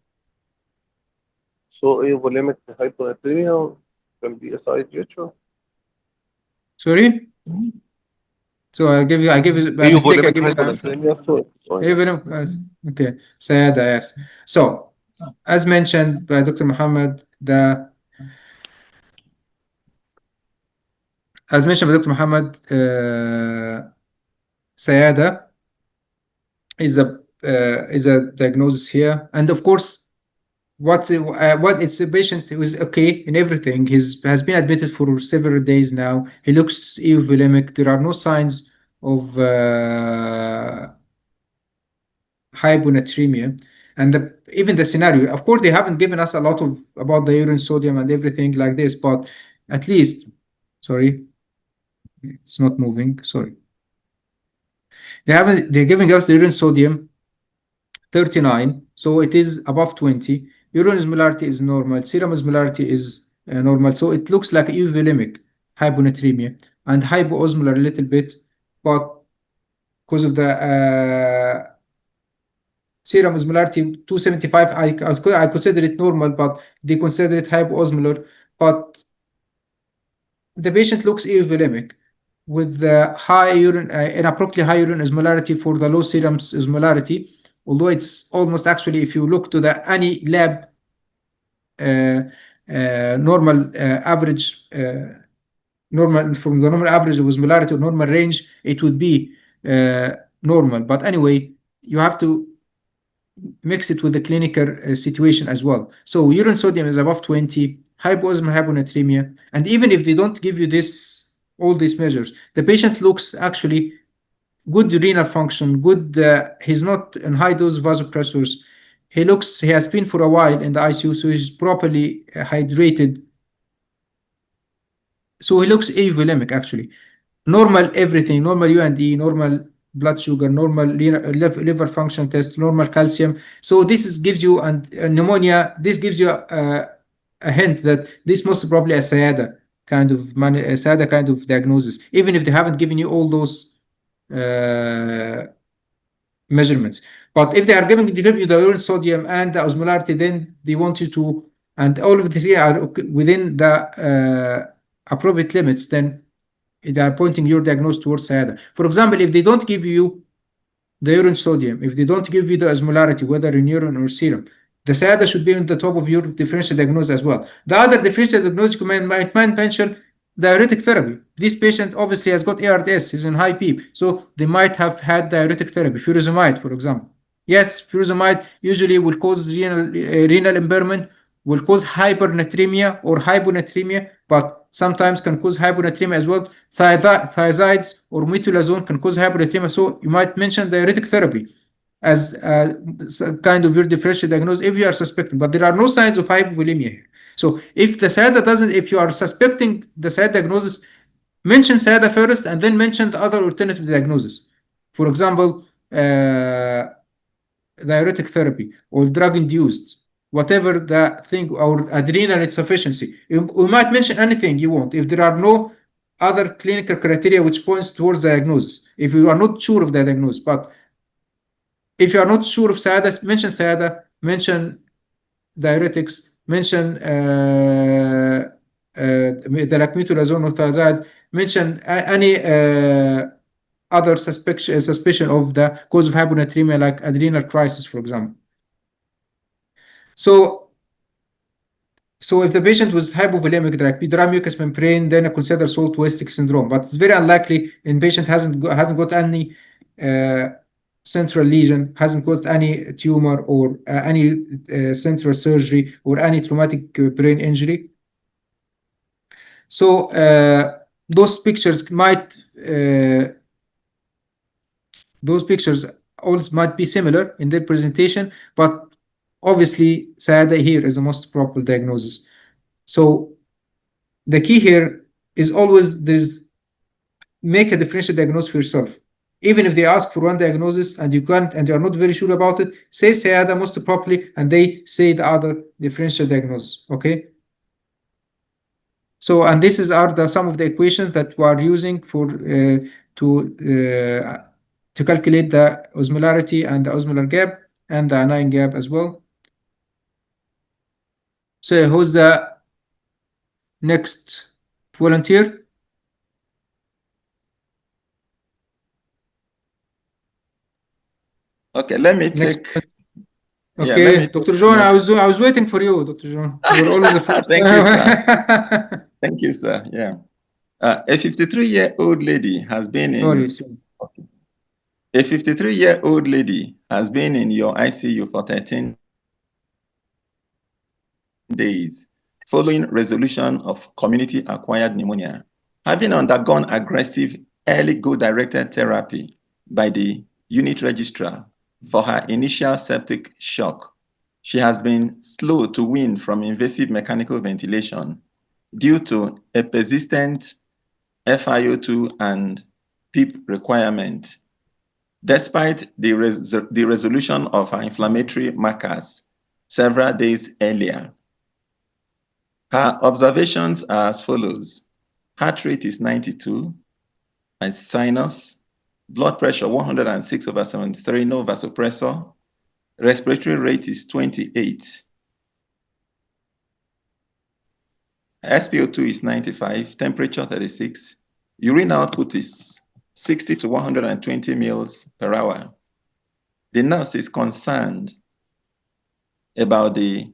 so a volemic hyponatremia can be SIGH. Sorry? So I give you by mistake. I give you the answer. Okay, Sayada, yes. So, as mentioned by Dr. Muhammad, Sayada is a diagnosis here, and of course, what it's a patient who is okay in everything. Has been admitted for several days now. He looks euvolemic. There are no signs of hyponatremia, and even the scenario. Of course, they haven't given us a lot of about the urine sodium and everything like this, but at least, sorry, it's not moving. Sorry, they're giving us the urine sodium 39, so it is above 20. Urine osmolarity is normal. Serum osmolarity is normal, so it looks like euvolemic hyponatremia and hypoosmolar a little bit, but because of the serum osmolarity 275, I consider it normal, but they consider it hypoosmolar. But the patient looks euvolemic with the high urine, inappropriately high urine osmolarity for the low serum osmolarity. Although it's almost actually, if you look to the any lab normal average, normal from the normal average of osmolarity or normal range, it would be normal. But anyway, you have to mix it with the clinical situation as well. So urine sodium is above 20, hypoosmolar hyponatremia, and even if they don't give you all these measures, the patient looks actually good renal function, good. He's not in high dose vasopressors. He has been for a while in the ICU, so he's properly hydrated. So he looks euvolemic actually. Normal everything, normal UND, normal blood sugar, normal liver function test, normal calcium. So this gives you pneumonia. This gives you a hint that this most probably a SIADA kind of diagnosis, even if they haven't given you all those measurements. But if they are give you the urine sodium and the osmolarity, then they want you to and all of the three are within the appropriate limits, then they are pointing your diagnosis towards SIADA. For example, if they don't give you the urine sodium, if they don't give you the osmolarity, whether in urine or serum, the SIADA should be on the top of your differential diagnosis as well. The other differential diagnosis might mention diuretic therapy. This patient obviously has got ARDS, he's in high PEEP, so they might have had diuretic therapy, furosemide, for example. Yes, furosemide usually will cause renal impairment, will cause hypernatremia or hyponatremia, but sometimes can cause hyponatremia as well. Thiazides or metolazone can cause hyponatremia, so you might mention diuretic therapy as kind of your differential diagnosis if you are suspecting, but there are no signs of hypovolemia here. So if the SIADA doesn't, if you are suspecting the SIADA diagnosis, mention SIADA first and then mention the other alternative diagnosis. For example, diuretic therapy or drug-induced, whatever the thing, or adrenal insufficiency. You might mention anything you want if there are no other clinical criteria which points towards diagnosis. If you are not sure of the diagnosis, but if you are not sure of SIADA, mention SIADA, mention diuretics, mention the metolazone or thiazide, mention any other suspicion of the cause of hyponatremia, like adrenal crisis, for example. So if the patient was hypovolemic, like dry mucous membrane, then I consider salt wasting syndrome. But it's very unlikely in patient hasn't got any central lesion, hasn't got any tumor or any central surgery or any traumatic brain injury. So those pictures might also might be similar in their presentation, but obviously SIADA here is the most proper diagnosis. So the key here is always make a differential diagnosis for yourself. Even if they ask for one diagnosis and you can't, and you are not very sure about it, say SIADA most properly, and they say the other differential diagnosis. Okay. So, and this are some of the equations that we are using for to calculate the osmolarity and the osmolar gap and the anion gap as well. So, who's the next volunteer? Okay, let me take. Okay, yeah, Dr. John, I was waiting for you, Dr. John. You're always the first. Thank you, sir. Thank you, sir. Yeah. A 53-year-old lady has been in. Okay. A 53-year-old lady has been in your ICU for 13 days following resolution of community-acquired pneumonia, having undergone aggressive early go-directed therapy by the unit registrar for her initial septic shock. She has been slow to wean from invasive mechanical ventilation due to a persistent FiO2 and PEEP requirement, despite the resolution of her inflammatory markers several days earlier. Her observations are as follows. Heart rate is 92, and sinus, blood pressure 106/73, no vasopressor. Respiratory rate is 28. SpO2 is 95, temperature 36. Urine output is 60 to 120 mL per hour. The nurse is concerned about the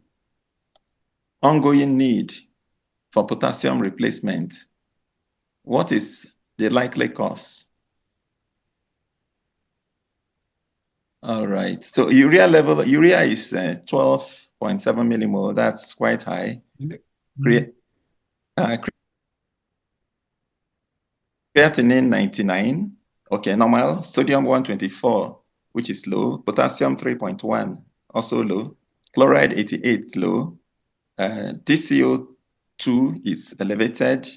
ongoing need for potassium replacement. What is the likely cause? All right, so urea is 12.7 millimole. That's quite high. Creatinine 99, okay, normal. Sodium 124, which is low. Potassium 3.1, also low. Chloride 88, low. TCO2 is elevated.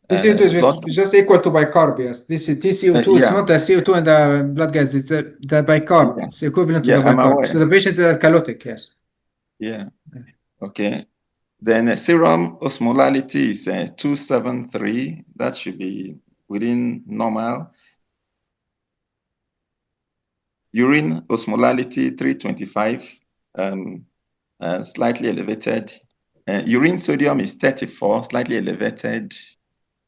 TCO2 is just equal to bicarb, yes. This is TCO2, it's not the CO2 and the blood gas, it's the bicarb. Yeah. It's equivalent to the bicarb. So the patient is alkalotic, yes. Yeah, okay. Then serum osmolality is 273. That should be within normal. Urine osmolality 325, slightly elevated. urine sodium is 34, slightly elevated,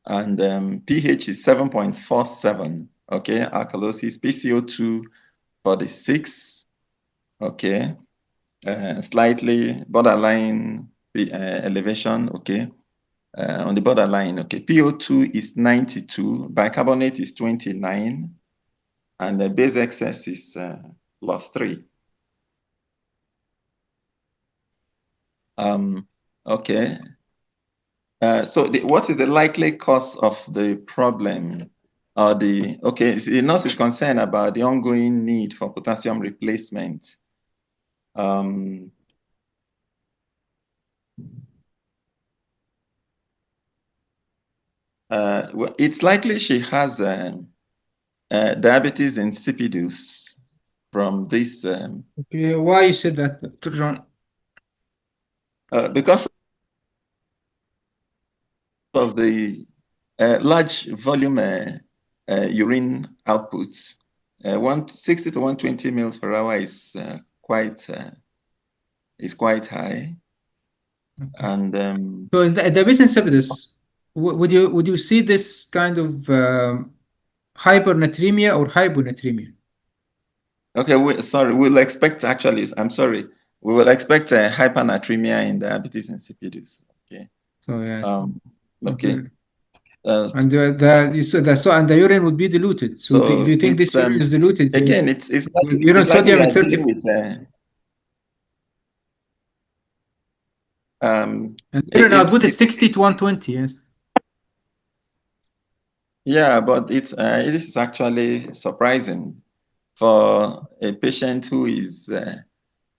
and pH is 7.47. Okay, alkalosis, PCO2 46. Okay, slightly borderline elevation. Okay, on the borderline. Okay, PO2 is 92, bicarbonate is 29, and the base excess is +3. Okay. So what is the likely cause of the problem? The nurse is concerned about the ongoing need for potassium replacement. Well, it's likely she has diabetes insipidus from this. Okay, why you said that, Dr. John? Because of the large volume urine outputs. 160 to 120 mils per hour is quite high. Okay. And so in the diabetes insipidus, would you see this kind of hypernatremia or hyponatremia? Okay, we'll expect actually. I'm sorry, we will expect hypernatremia in diabetes insipidus. Okay. So yes. Okay. And the urine would be diluted. So do you think this urine is diluted? Again, it's urine sodium at 30. And urine output is 60 to 120. Yes. Yeah, but it is actually surprising for a patient who is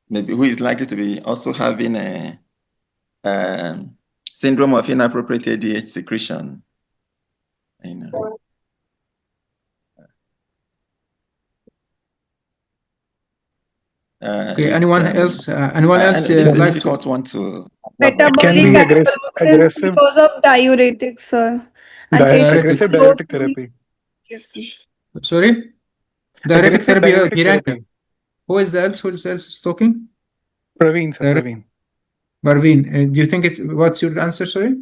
likely to be also having a syndrome of inappropriate ADH secretion. You know. Okay. Anyone else? Anyone else it's a like difficult one to? Metabolic acidosis because of diuretics, sir. And aggressive diuretic therapy. Yes, sir. Sorry? Diuretic therapy. Bianca. Who is else talking? Praveen, sir. Praveen. Parveen, do you think what's your answer, sorry?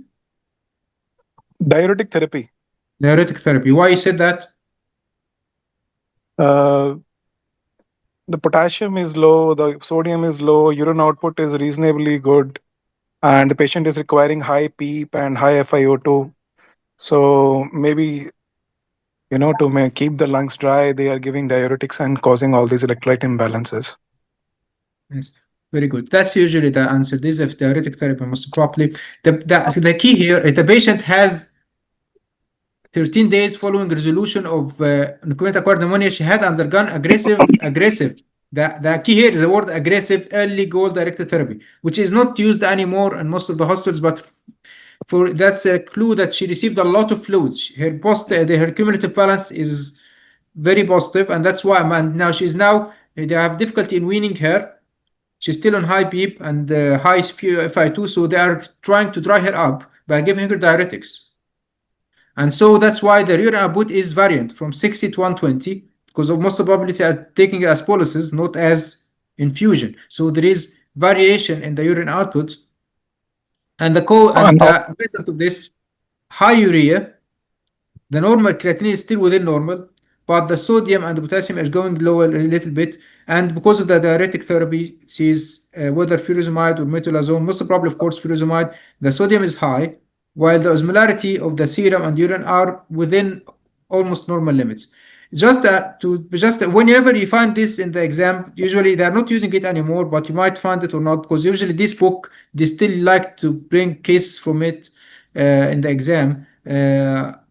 Diuretic therapy. Diuretic therapy. Why you said that? The potassium is low, the sodium is low, urine output is reasonably good, and the patient is requiring high PEEP and high FiO2. So maybe, to keep the lungs dry, they are giving diuretics and causing all these electrolyte imbalances. Yes, very good. That's usually the answer. This is diuretic therapy most probably. The key here, if the patient has 13 days following resolution of acquired pneumonia, she had undergone aggressive. The key here is the word aggressive early goal-directed therapy, which is not used anymore in most of the hospitals, but that's a clue that she received a lot of fluids. Her cumulative balance is very positive, and that's why they have difficulty in weaning her. She's still on high PEEP and high FI2, so they are trying to dry her up by giving her diuretics. And so that's why the urine output is variant from 60 to 120, because of most probably they are taking it as policies, not as infusion. So there is variation in the urine output. And the result of this, high urea, the normal creatinine is still within normal, but the sodium and the potassium is going lower a little bit. And because of the diuretic therapy, she's whether furosemide or metolazone, most probably, of course, furosemide, the sodium is high, while the osmolarity of the serum and urine are within almost normal limits. Just whenever you find this in the exam, usually they're not using it anymore, but you might find it or not, because usually this book, they still like to bring cases from it in the exam.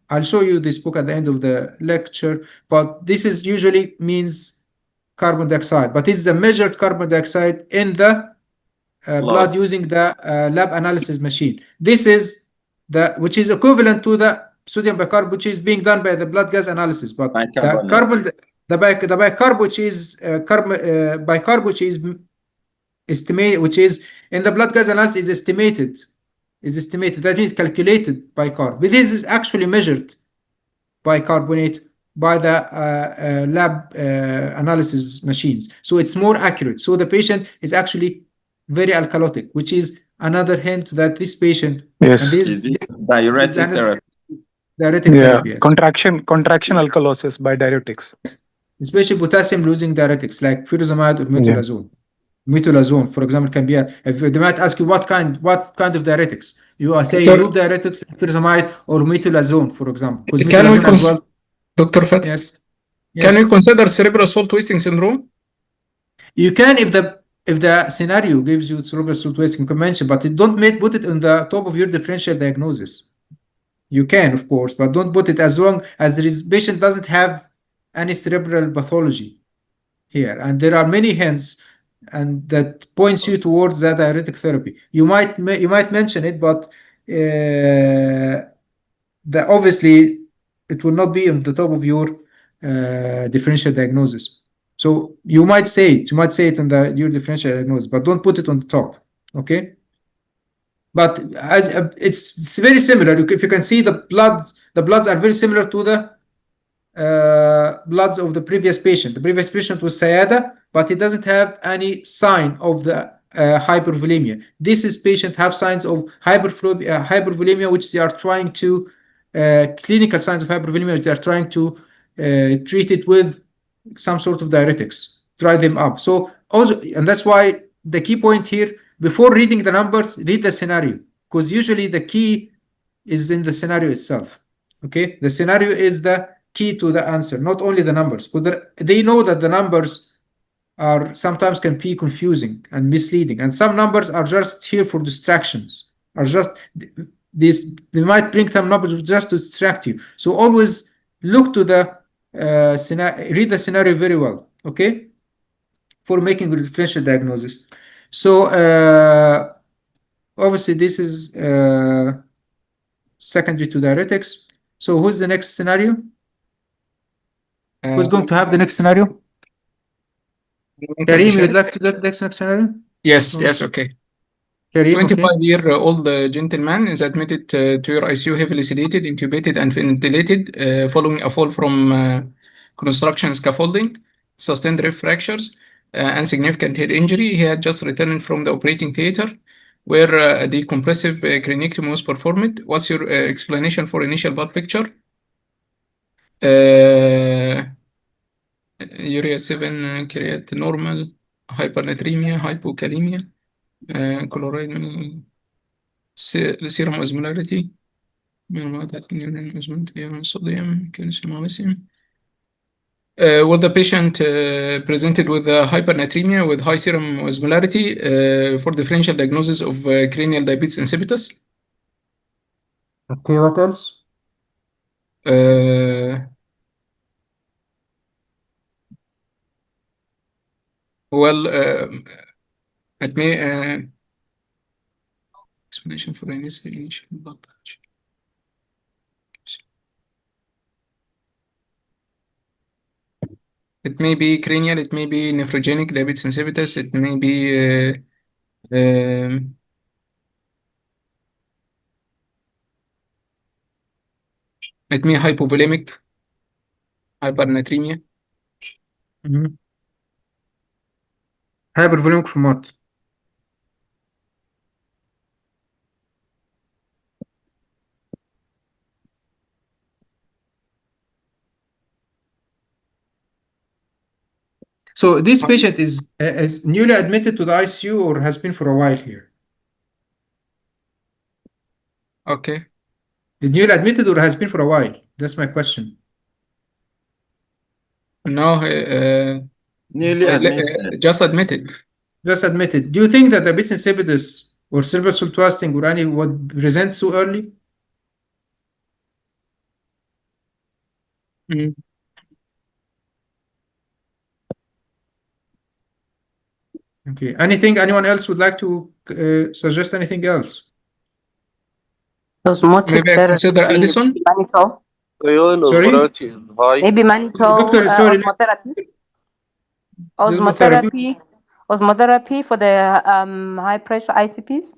I'll show you this book at the end of the lecture, but this is usually means carbon dioxide, but it's a measured carbon dioxide in the blood using the lab analysis machine. This is which is equivalent to the sodium bicarb, which is being done by the blood gas analysis. But the bicarb, which is bicarb, which is estimated, which is in the blood gas analysis, is estimated. That means calculated bicarb. But this is actually measured bicarbonate by the lab analysis machines. So it's more accurate. So the patient is actually very alkalotic, which is another hint that this patient Yes. and Is this it diuretic therapy? diuretic Yeah. therapy, yes. Contraction alkalosis by diuretics. Especially potassium losing diuretics like furosemide or metolazone. Metolazone, for example, can be if they might ask you what kind of diuretics. You are saying loop diuretics, furosemide, or metolazone, for example. Because Can we metolazone as well. Dr. Fathy, Yes. can we Yes. consider cerebral salt wasting syndrome? You can if the scenario gives you cerebral salt wasting convention, but don't put it on the top of your differential diagnosis. You can, of course, but don't put it as long as the patient doesn't have any cerebral pathology here. And there are many hints and that points you towards that diuretic therapy. You might mention it, but obviously it will not be on the top of your differential diagnosis. So you might say it. You might say it on your differential diagnosis, but don't put it on the top. Okay. But it's very similar. If you can see the bloods are very similar to the bloods of the previous patient. The previous patient was sciada, but he doesn't have any sign of the hypervolemia. This patient have signs of hypervolemia, which they are trying to clinical signs of hypervolemia, which they are trying to treat it with some sort of diuretics, dry them up. So also, and that's why the key point here, before reading the numbers, read the scenario, because usually the key is in the scenario itself. Okay, the scenario is the key to the answer, not only the numbers, because they know that the numbers are sometimes can be confusing and misleading, and some numbers are just here for distractions, are just this, they might bring some numbers just to distract you. So always look to the read the scenario very well, okay, for making a differential diagnosis. So obviously this is secondary to diuretics. So who's the next scenario? Who's going to have the next scenario? Kareem, you'd like to do the next scenario? Yes, yes, okay. Kareem, okay. 25-year-old gentleman is admitted to your ICU, heavily sedated, intubated, and ventilated following a fall from construction scaffolding, sustained rib fractures, and significant head injury. He had just returned from the operating theater where a decompressive craniectomy was performed. What's your explanation for initial blood picture? Urea 7, create normal, hypernatremia, hypokalemia, chloride, serum osmolarity, sodium, calcium, magnesium. Was the patient presented with hypernatremia with high serum osmolarity for differential diagnosis of cranial diabetes insipidus? Okay, what else? Well, it may explanation for initial blood patch. It may be cranial, it may be nephrogenic diabetes insipidus, it may be it may hypovolemic, hypernatremia. Hypervolemic from what? So this patient is newly admitted to the ICU or has been for a while here? Okay. Is newly admitted or has been for a while? That's my question. No, Newly admitted. just admitted. Just admitted. Do you think that diabetes insipidus or cerebral salt wasting or any would present so early? Okay. Anyone else would like to suggest anything else? Osmotic Maybe I consider therapy, Addison. mannitol. Ion Sorry? osmolarity is high. Maybe mannitol, Doctor, sorry. osmotherapy. Osmotherapy for the high pressure ICPs.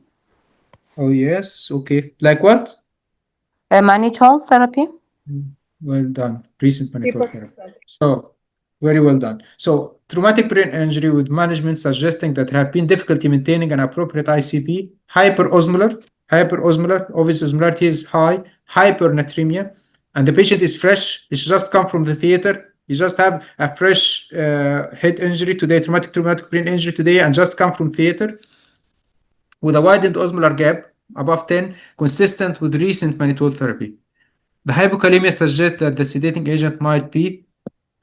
Oh, yes. Okay. Like what? Mannitol therapy. Well done. Recent mannitol therapy. So, Very well done. So traumatic brain injury with management suggesting that there have been difficulty maintaining an appropriate ICP, hyperosmolar, obvious osmolarity is high, hypernatremia, and the patient is fresh. He's just come from the theater. You just have a fresh head injury today, traumatic brain injury today, and just come from theater with a widened osmolar gap above 10, consistent with recent mannitol therapy. The hypokalemia suggests that the sedating agent might be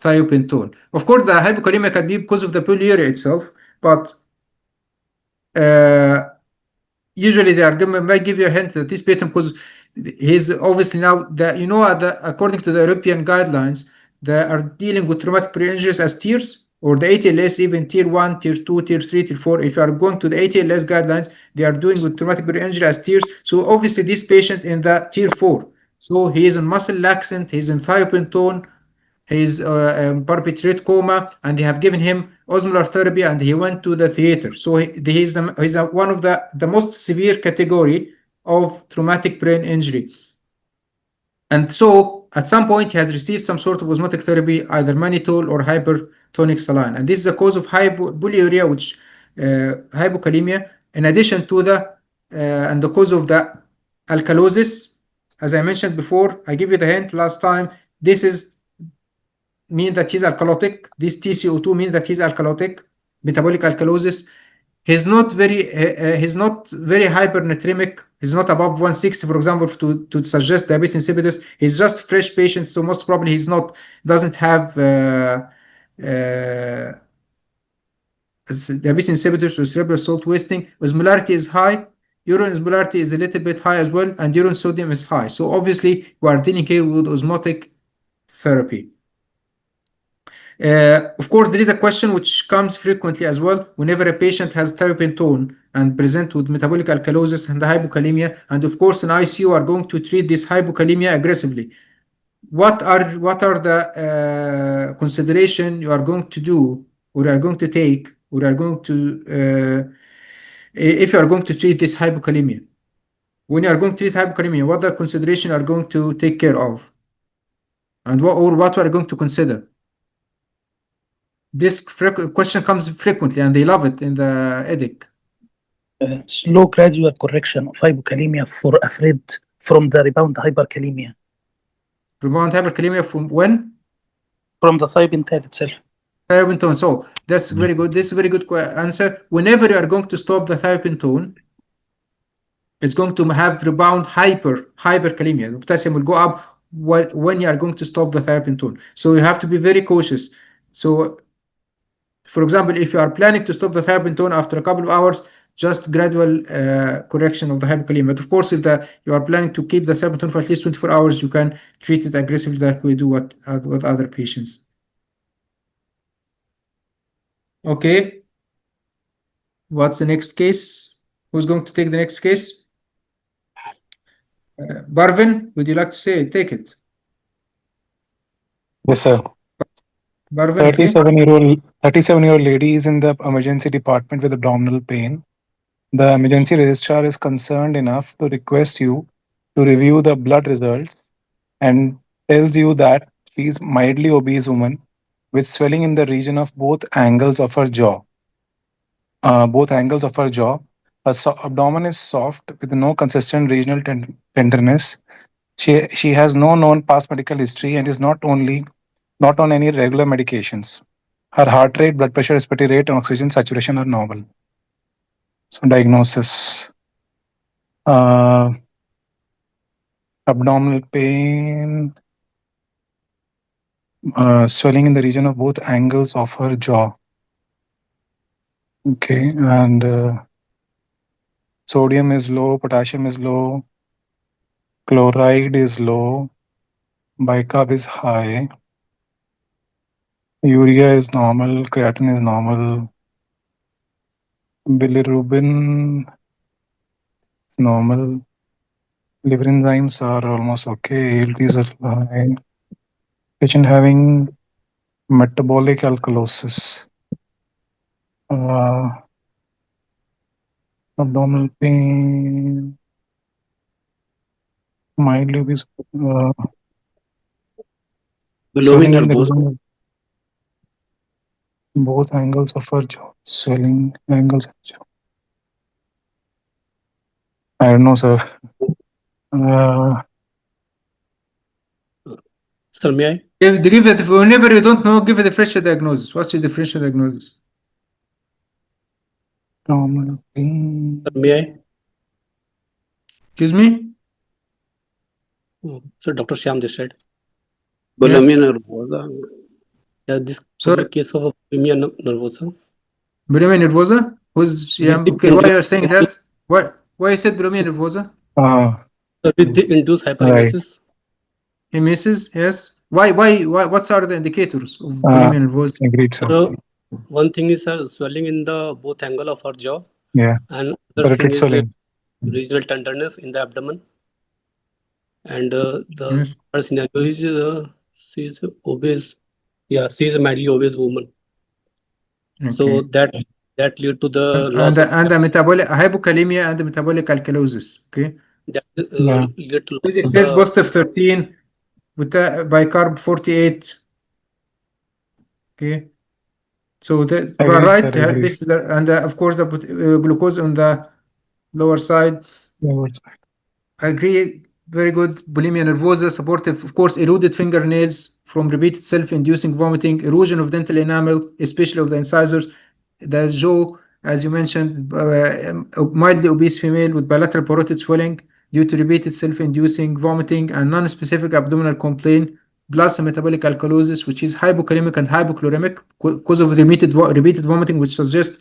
thiopentone. Of course, the hypokalemia can be because of the polyuria itself, but usually they might give you a hint that this patient, because he's obviously now that according to the European guidelines, they are dealing with traumatic brain injuries as tiers, or the ATLS, even tier 1, tier 2, tier 3, tier 4. If you are going to the ATLS guidelines, they are doing with traumatic brain injury as tiers. So obviously this patient in the tier 4. So he is in muscle laxant, he's in thiopentone, he's barbiturate coma, and they have given him osmolar therapy, and he went to the theater. So he's one of the most severe category of traumatic brain injury. And so at some point he has received some sort of osmotic therapy, either mannitol or hypertonic saline. And this is a cause of polyuria, which hypokalemia, in addition to and the cause of the alkalosis. As I mentioned before, I give you the hint last time, this is mean that he's alkalotic. This TCO2 means that he's alkalotic, metabolic alkalosis. He's not very hypernatremic. He's not above 160, for example, to suggest diabetes insipidus. He's just fresh patient, so most probably doesn't have diabetes insipidus or cerebral salt wasting. Osmolarity is high. Urine osmolarity is a little bit high as well, and urine sodium is high. So obviously, we are dealing here with osmotic therapy. Of course, there is a question which comes frequently as well whenever a patient has thiopentone and present with metabolic alkalosis and hypokalemia, and of course in ICU are going to treat this hypokalemia aggressively. What are the consideration you are going to do, or are going to take, or are going to if you are going to treat this hypokalemia? When you are going to treat hypokalemia, what are the consideration you are going to take care of, and what we are going to consider? This question comes frequently, and they love it in the EDIC. Slow gradual correction of hypokalemia for afraid from the rebound hyperkalemia. Rebound hyperkalemia from when? From the thiopentone itself. Thiopentone. So that's very good. This is a very good answer. Whenever you are going to stop the thiopentone, it's going to have rebound hyperkalemia. The potassium will go up when you are going to stop the thiopentone. So you have to be very cautious. So, for example, if you are planning to stop the thiopentone after a couple of hours, just gradual correction of the hypokalemia. But of course, if you are planning to keep the thiopentone for at least 24 hours, you can treat it aggressively like we do with other patients. Okay. What's the next case? Who's going to take the next case? Barvin, would you like to say it? Take it. Yes, sir. Barvin, 37-year-old lady is in the emergency department with abdominal pain. The emergency registrar is concerned enough to request you to review the blood results and tells you that she is mildly obese woman with swelling in the region of both angles of her jaw. Her abdomen is soft with no consistent regional tenderness. She has no known past medical history and is not on any regular medications. Her heart rate, blood pressure, respiratory rate, and oxygen saturation are normal. So diagnosis: abdominal pain, swelling in the region of both angles of her jaw. Okay, and sodium is low, potassium is low, chloride is low, bicarb is high, urea is normal, creatinine is normal, bilirubin is normal, liver enzymes are almost okay, ALTs are high. Patient having metabolic alkalosis. Abdominal pain, mildly obese, Below in or both? Both angles of her jaw, swelling angles of jaw. I don't know, sir. Sir, may I? Give it, whenever you don't know, give a differential diagnosis. What's your differential diagnosis? Abdominal pain. Sir, may I? Excuse me? So, Dr. Shyam this side. Yes. Bulimia nervosa. Yeah, this could be a case of bulimia nervosa. Bulimia nervosa? Who's, yeah, okay, why you're saying that? Why you said bulimia nervosa? With the induced hyperemesis. Emesis, yes. Why, what are the indicators of bulimia nervosa? Agreed, sir. One thing is swelling in the both angle of her jaw. Yeah. And other thing is swelling. regional tenderness in the abdomen. And the first scenario is she is obese. Yeah, she is a mildly obese woman. Okay. So that lead to the loss and the metabolic hypokalemia and the metabolic alkalosis. Okay. That lead to loss It says positive 13 with bicarb 48. Okay. So that right, this is and of course the glucose on the lower side. I agree. Very good. Bulimia nervosa, supportive, of course, eroded fingernails from repeated self-inducing vomiting, erosion of dental enamel, especially of the incisors, the jaw, as you mentioned, mildly obese female with bilateral parotid swelling due to repeated self-inducing vomiting and non-specific abdominal complaint, plus a metabolic alkalosis, which is hypokalemic and hypochloremic because of repeated vomiting, which suggests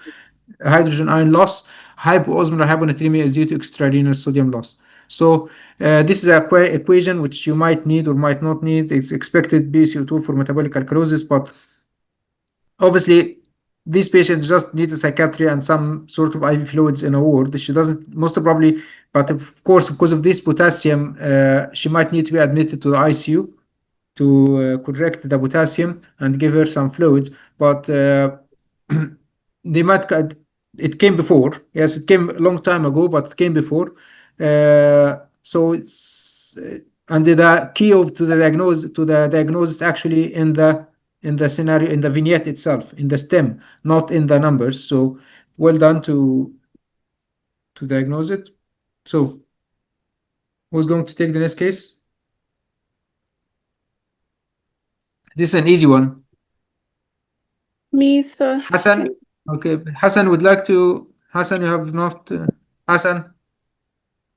hydrogen ion loss. Hypoosmolar hyponatremia is due to extrarenal sodium loss. So this is an equation which you might need or might not need. It's expected BCO2 for metabolic alkalosis, but obviously these patients just need a psychiatry and some sort of IV fluids in a ward. She doesn't, most probably, but of course, because of this potassium, she might need to be admitted to the ICU to correct the potassium and give her some fluids. But they might, it came before. Yes, it came a long time ago, but it came before. So it's, and the key to the diagnosis actually in the scenario, in the vignette itself, in the stem, not in the numbers. So well done to diagnose it. So who's going to take the next case? This is an easy one. Me, sir. Hassan. Okay, Hassan would like to. Hassan, you have not. Hassan.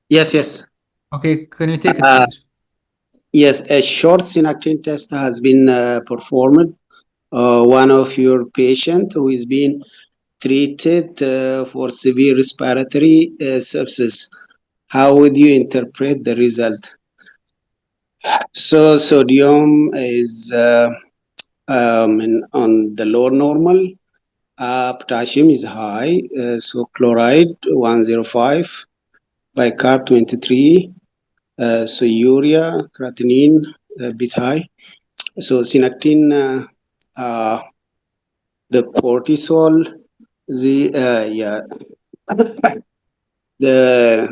Yes. Okay, can you take it, please? Yes, a short synactin test has been performed. One of your patient who is being treated for severe respiratory sepsis. How would you interpret the result? So sodium is on the lower normal. Potassium is high. So chloride 105, bicarb 23. So urea, creatinine, a bit high. So synactin, the cortisol, the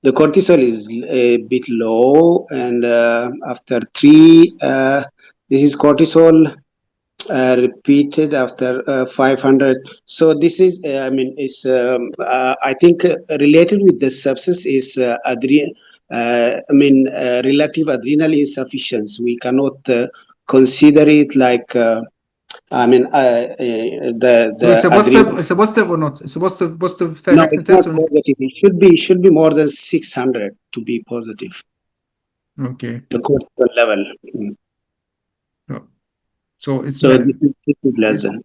cortisol is a bit low, and after 3, this is cortisol repeated after 500. So this is, I think related with the sepsis is relative adrenal insufficiency. We cannot consider it like. It's a positive or not? It's a positive no, it's test not positive. It should be more than 600 to be positive. Okay. The cortisol level. So it's so this is less than.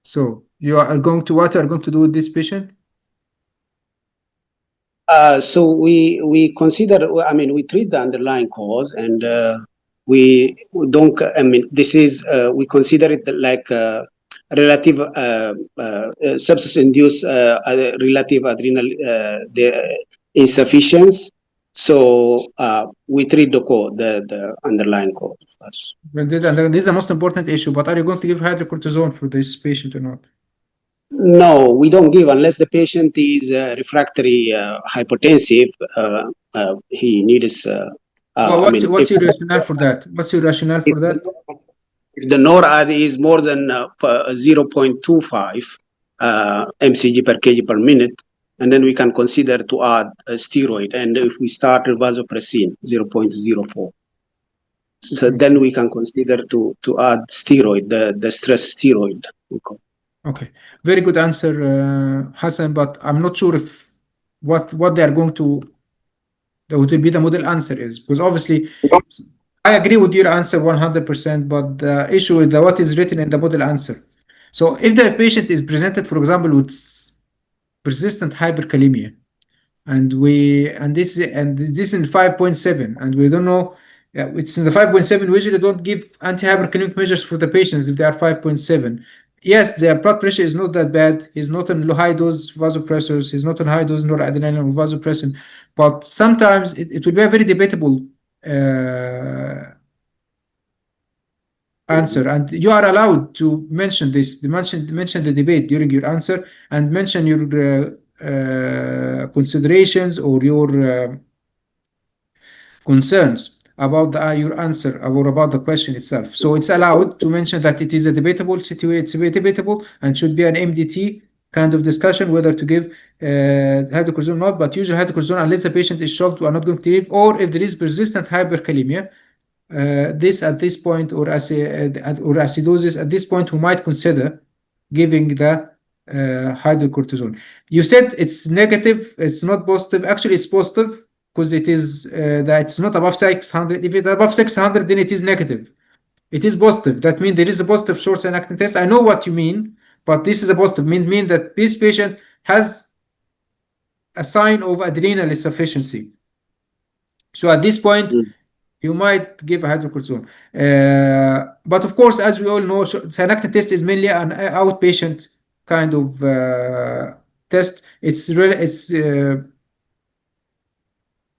So you are going to what? You are going to do with this patient? So we consider. We treat the underlying cause, and we don't. This is we consider it like relative sepsis-induced relative adrenal insufficiency. So we treat the underlying cause first. Well, this is the most important issue. But are you going to give hydrocortisone for this patient or not? No, we don't give unless the patient is refractory hypotensive. He needs. What's your rationale for that? What's your rationale for that? If the NORAD is more than 0.25 mcg per kg per minute, and then we can consider to add a steroid. And if we start vasopressin 0.04, so then we can consider to add steroid, the stress steroid. Okay, very good answer, Hassan. But I'm not sure if what they are going to that would be the model answer is, because obviously I agree with your answer 100%, but the issue is what is written in the model answer. So if the patient is presented, for example, with persistent hyperkalemia, and this is in 5.7, and we don't know, it's in the 5.7. We usually don't give anti-hyperkalemic measures for the patients if they are 5.7. Yes, their blood pressure is not that bad. He's not on high dose vasopressors. He's not on high dose noradrenaline or vasopressin. But sometimes it will be a very debatable answer, and you are allowed to mention this. Mention the debate during your answer, and mention your considerations or your concerns about your answer or about the question itself. So it's allowed to mention that it is a debatable situation. It's debatable and should be an MDT kind of discussion whether to give hydrocortisone or not. But usually hydrocortisone, unless the patient is shocked, we are not going to give, or if there is persistent hyperkalemia. This at this point, or acidosis at this point, we might consider giving the hydrocortisone. You said it's negative, it's not positive. Actually, it's positive because it is that it's not above 600. If it's above 600, then it is negative. It is positive. That means there is a positive short synactin test. I know what you mean, but this is a positive. Mean that this patient has a sign of adrenal insufficiency. So at this point, you might give a hydrocortisone. But of course, as we all know, synactin test is mainly an outpatient kind of test.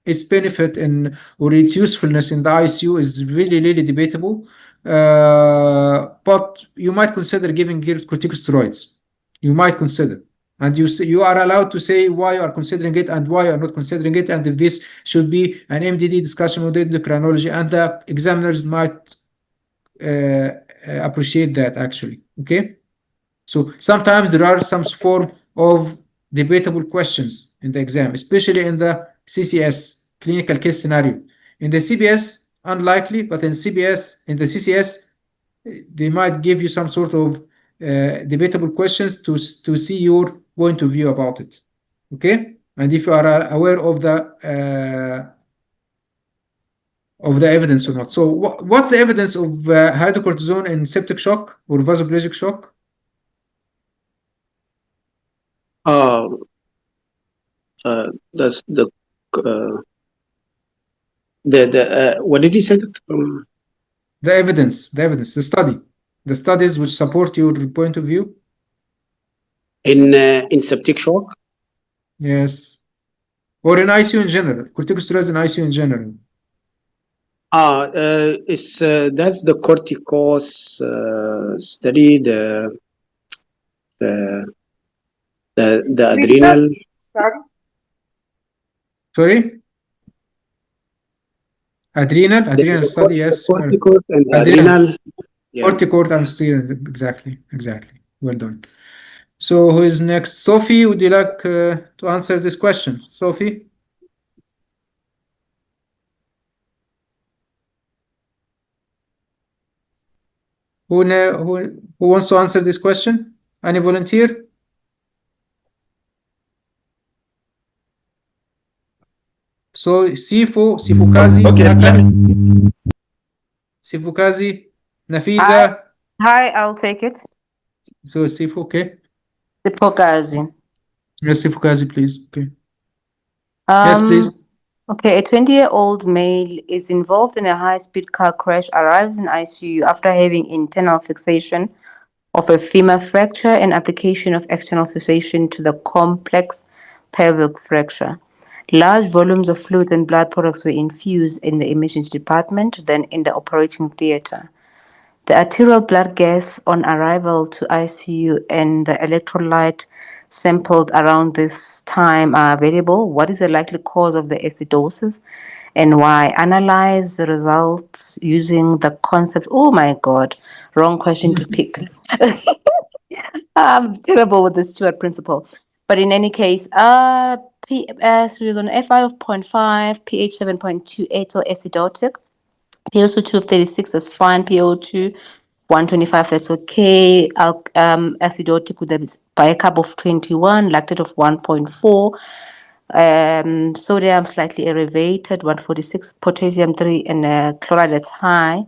Its benefit or its usefulness in the ICU is really debatable. But you might consider giving corticosteroids. You might consider. And you are allowed to say why you are considering it and why you are not considering it, and if this should be an MDD discussion with endocrinology, and the examiners might appreciate that actually. Okay, so sometimes there are some form of debatable questions in the exam, especially in the CCS, clinical case scenario. In the CBS, unlikely, but in the CCS, they might give you some sort of debatable questions to see your point of view about it. Okay, and if you are aware of the evidence or not. So what's the evidence of hydrocortisone in septic shock or vasoplegic shock? That's the what did you say? The evidence, the studies which support your point of view in septic shock. Yes, or in ICU in general. Corticosteroids in ICU in general. It's that's the corticos study, the adrenal. Sorry? Adrenal study, yes. Corticoid and adrenal. Corticoid and steroid, exactly. Well done. So who is next? Sophie, would you like to answer this question? Sophie? Who wants to answer this question? Any volunteer? So Sifukazi, Sifukazi, Nafisa. Hi, I'll take it. So Sifu, okay. Sifukazi. Yes, Sifukazi, please. Okay. Yes, please. Okay, a 20-year-old male is involved in a high-speed car crash, arrives in ICU after having internal fixation of a femur fracture and application of external fixation to the complex pelvic fracture. Large volumes of fluids and blood products were infused in the emergency department, then in the operating theater. The arterial blood gas on arrival to ICU and the electrolyte sampled around this time are available. What is the likely cause of the acidosis and why? Analyze the results using the concept. Oh my God, wrong question to pick. I'm terrible with the Stewart principle. But in any case, she was on FI of 0.5, pH 7.28, so acidotic. PO2 of 36, that's fine. PO2 125, that's okay. Acidotic with a bicarb of 21, lactate of 1.4. Sodium slightly elevated, 146, potassium 3, and chloride that's high.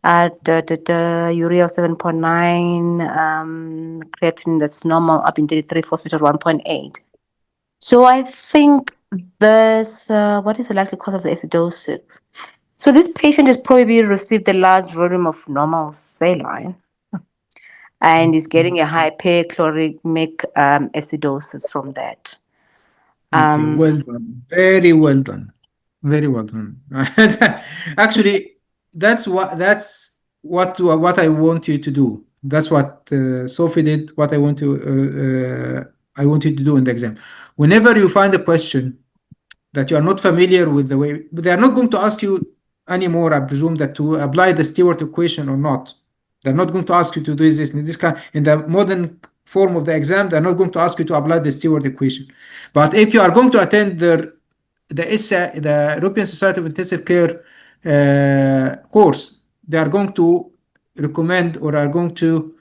Urea of 7.9, creatinine that's normal, up in 33, phosphate of 1.8. So I think this, what is the likely cause of the acidosis? So this patient has probably received a large volume of normal saline and is getting a hyperchloremic acidosis from that. Okay, well done. Very well done. Very well done. Actually, that's what I want you to do. That's what Sophie did. What I want you to do in the exam. Whenever you find a question that you are not familiar with the way, they are not going to ask you anymore, I presume, that to apply the Stewart equation or not. They're not going to ask you to do this in the modern form of the exam. They're not going to ask you to apply the Stewart equation. But if you are going to attend the European Society of Intensive Care course, they are going to recommend or are going to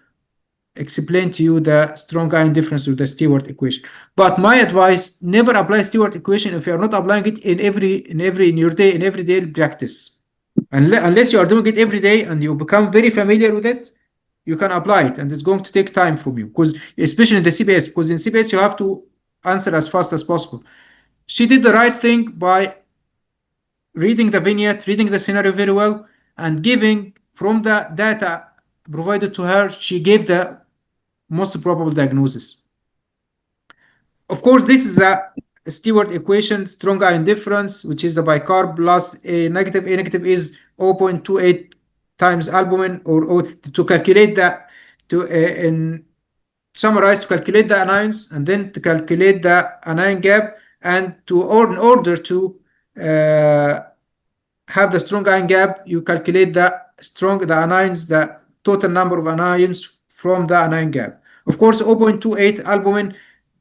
explain to you the strong ion difference of the Stewart equation. But my advice: never apply Stewart equation if you are not applying it in everyday practice. Unless you are doing it every day and you become very familiar with it, you can apply it, and it's going to take time from you, because especially in the CBS, because in CBS you have to answer as fast as possible. She did the right thing by reading the vignette, reading the scenario very well, and giving from the data provided to her, she gave the most probable diagnosis. Of course, this is a Stewart equation, strong ion difference, which is the bicarb plus a negative. A negative is 0.28 times albumin, or to calculate that, in summarize, to calculate the anions and then to calculate the anion gap, and in order to have the strong ion gap, you calculate the anions, the total number of anions from the anion gap. Of course, 0.28 albumin,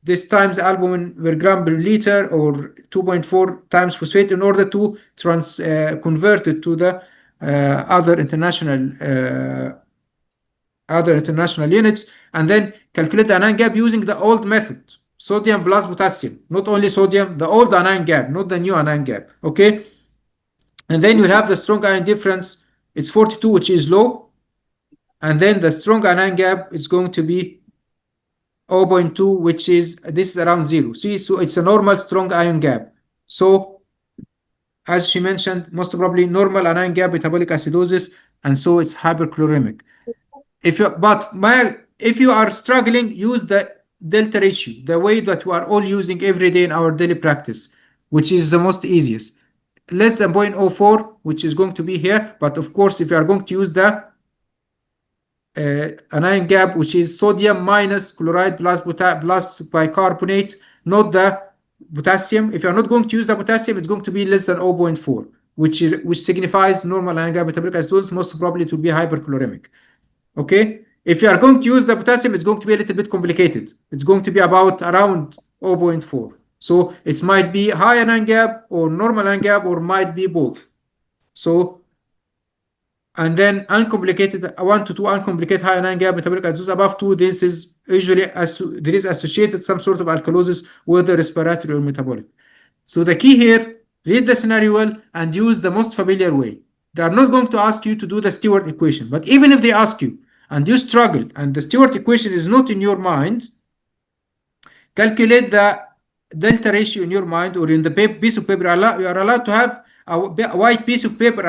this times albumin per gram per liter, or 2.4 times phosphate, in order to convert it to the other international units, and then calculate the anion gap using the old method, sodium plus potassium, not only sodium, the old anion gap, not the new anion gap. Okay, and then you'll have the strong ion difference. It's 42, which is low, and then the strong anion gap is going to be 0.2, which is, this is around 0. See, so it's a normal strong ion gap. So as she mentioned, most probably normal anion gap metabolic acidosis, and so it's hyperchloremic. If you are struggling, use the delta ratio, the way that we are all using every day in our daily practice, which is the most easiest. Less than 0.04, which is going to be here. But of course, if you are going to use the anion gap, which is sodium minus chloride plus bicarbonate, not the potassium. If you are not going to use the potassium, it's going to be less than 0.4, which signifies normal anion gap metabolic acidosis. Most probably it will be hyperchloremic. Okay, if you are going to use the potassium, it's going to be a little bit complicated. It's going to be around 0.4. So it might be high anion gap or normal anion gap, or might be both. So, and then uncomplicated 1 to 2 uncomplicated high anion gap metabolic acidosis above 2. This is usually there is associated some sort of alkalosis, whether respiratory or metabolic. So the key here: read the scenario well and use the most familiar way. They are not going to ask you to do the Stewart equation, but even if they ask you and you struggle and the Stewart equation is not in your mind, calculate the delta ratio in your mind, or in the piece of paper. You are allowed to have a white piece of paper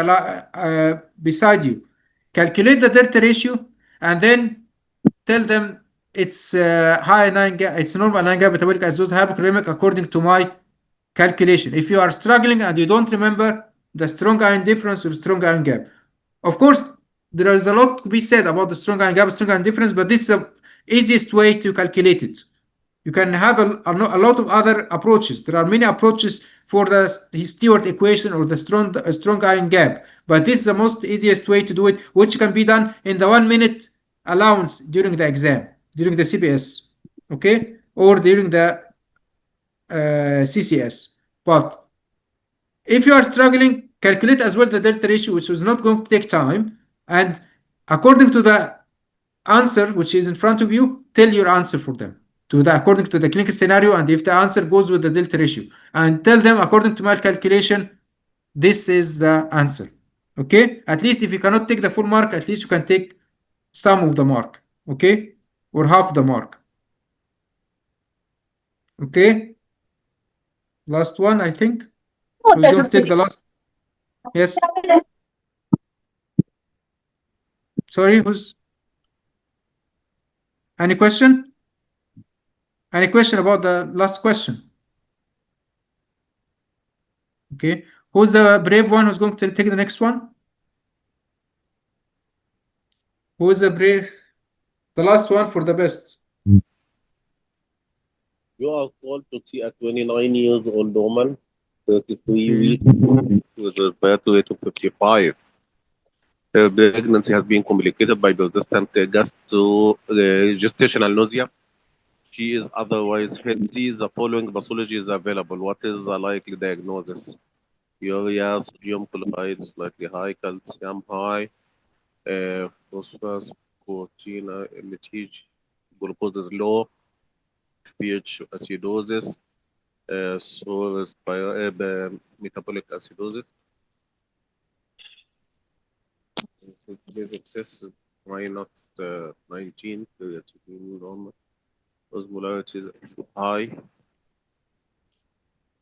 beside you. Calculate the delta ratio and then tell them it's high anion gap, it's normal anion gap metabolic acidosis, hyperchloremic according to my calculation. If you are struggling and you don't remember the strong ion difference or strong ion gap, of course, there is a lot to be said about the strong iron gap, strong iron difference, but this is the easiest way to calculate it. You can have a lot of other approaches. There are many approaches for the Stewart equation or the strong iron gap, but this is the most easiest way to do it, which can be done in the 1 minute allowance during the exam, during the CBS, okay, or during the CCS. But if you are struggling, calculate as well the delta ratio, which is not going to take time, and according to the answer which is in front of you, tell your answer for them according to the clinical scenario, and if the answer goes with the delta ratio, and tell them according to my calculation, this is the answer. Okay, at least if you cannot take the full mark, at least you can take some of the mark, okay, or half the mark. Okay, last one, I think. Who's going to take the last? Yes. Sorry, who's? Any question? Any question about the last question? Okay, who's the brave one who's going to take the next one? Who is the brave? The last one for the best. You are called to see a 29 years old woman, 33 weeks, with a birth rate of 55. Her pregnancy has been complicated by persistent gestational nausea. She is otherwise healthy. The following pathology is available. What is the likely diagnosis? Urea, sodium chloride slightly high, calcium high, phosphorus, protein, LTH, glucose is low, pH acidosis, metabolic acidosis. Basic test minus 19, normal. Osmolarity is high.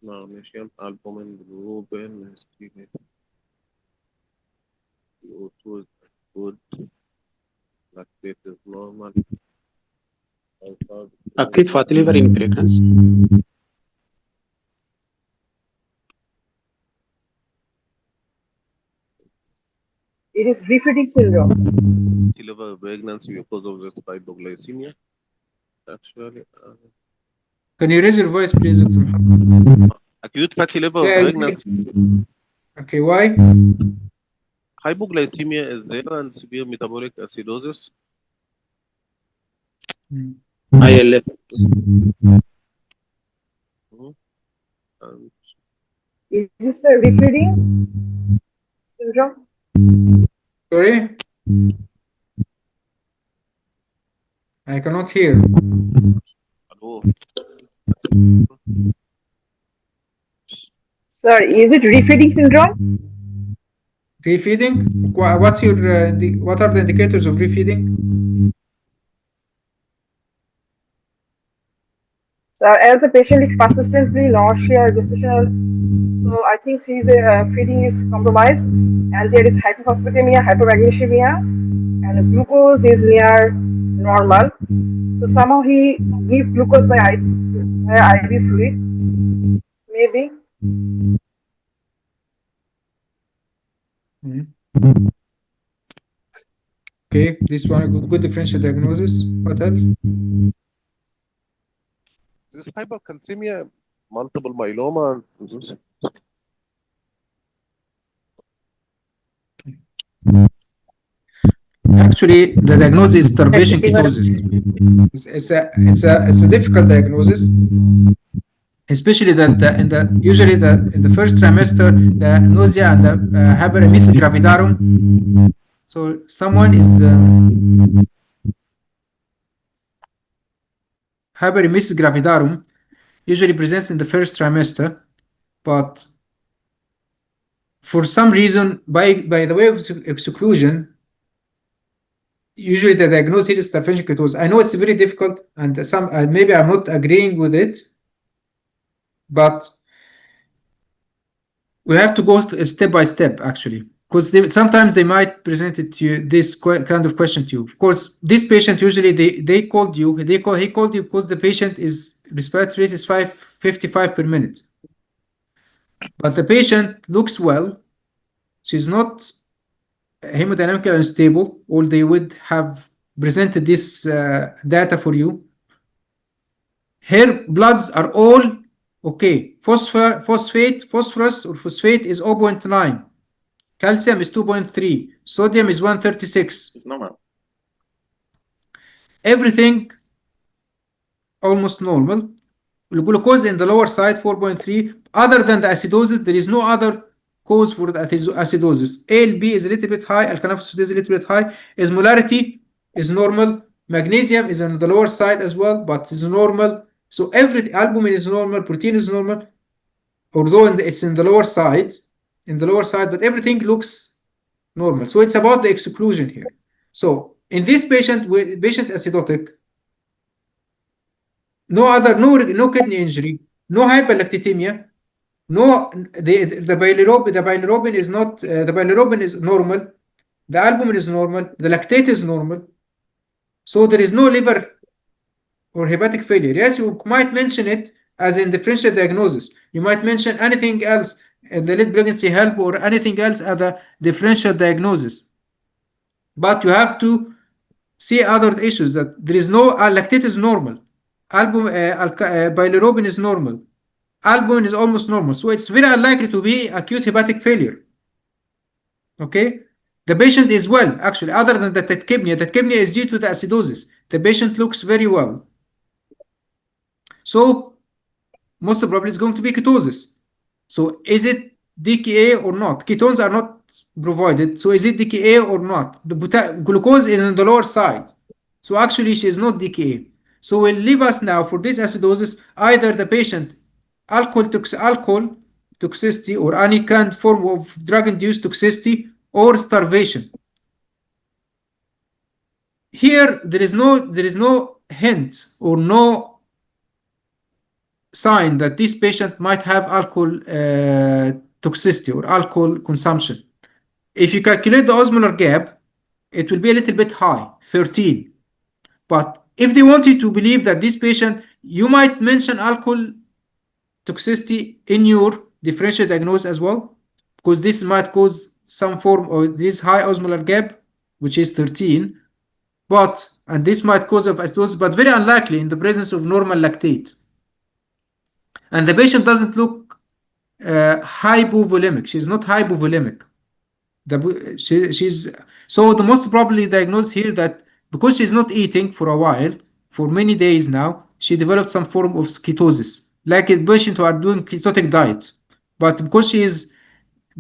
Magnesium, albumin, bilirubin, CO2 is good. Lactate is normal. Acute fatty liver in pregnancy. It is refeeding syndrome. Liver pregnancy because of this hypoglycemia. Actually, can you raise your voice, please, Dr. Muhammad? Acute fatty liver pregnancy. Okay, why? Hypoglycemia is there and severe metabolic acidosis. ILF. Is this a refeeding syndrome? Sorry? I cannot hear. Hello. Sir, is it refeeding syndrome? Refeeding? What's your what are the indicators of refeeding? Sir, as the patient is persistently nausea, gestational, so I think his feeding is compromised, and there is hypophosphatemia, hypomagnesemia, and glucose is near normal. So somehow he give glucose by IV fluid, maybe. Okay, this one good differential diagnosis. What else? This hypercalcemia, multiple myeloma. Actually, the diagnosis is starvation ketosis. It's a difficult diagnosis, especially that usually in the first trimester the nausea and the hyperemesis gravidarum. So someone is hyperemesis gravidarum usually presents in the first trimester, but for some reason, by the way of exclusion, usually the diagnosis is starvation ketosis. I know it's very difficult, and maybe I'm not agreeing with it, but we have to go step by step, actually, because sometimes they might present it to you, this kind of question to you. Of course, this patient usually he called you because the patient is respiratory rate is 55 per minute, but the patient looks well. She's not hemodynamically unstable, or they would have presented this data for you. Her bloods are all okay. Phosphorus or phosphate is 0.9. Calcium is 2.3. Sodium is 136. It's normal. Everything almost normal. Glucose in the lower side 4.3. Other than the acidosis, there is no other cause for the acidosis. ALB is a little bit high. Alkaline phosphatase is a little bit high. Osmolarity is normal. Magnesium is on the lower side as well, but is normal. So everything, albumin is normal, protein is normal, although it's in the lower side, but everything looks normal. So it's about the exclusion here. So in this patient acidotic, no kidney injury, no hyperlactatemia, no the bilirubin is not the bilirubin is normal, the albumin is normal, the lactate is normal. So there is no liver or hepatic failure. Yes, you might mention it as in differential diagnosis. You might mention anything else, the late pregnancy help or anything else as a differential diagnosis. But you have to see other issues, that there is no lactate is normal, bilirubin is normal, albumin is almost normal. So it's very unlikely to be acute hepatic failure. Okay. The patient is well, actually, other than the tachypnea. Tachypnea is due to the acidosis. The patient looks very well. So most probably it's going to be ketosis. So is it DKA or not? Ketones are not provided. So is it DKA or not? The glucose is on the lower side. So actually she is not DKA. So we'll leave us now for this acidosis, either the patient alcohol toxicity or any kind of form of drug-induced toxicity or starvation. Here there is no hint or no sign that this patient might have alcohol toxicity or alcohol consumption. If you calculate the osmolar gap, it will be a little bit high, 13. But if they want you to believe that this patient, you might mention alcohol toxicity in your differential diagnosis as well, because this might cause some form of this high osmolar gap, which is 13. And this might cause of acidosis, but very unlikely in the presence of normal lactate. And the patient doesn't look hypovolemic. She's not hypovolemic. So the most probably diagnosed here that because she's not eating for a while, for many days now, she developed some form of ketosis, like a patient who are doing ketotic diet. But because she is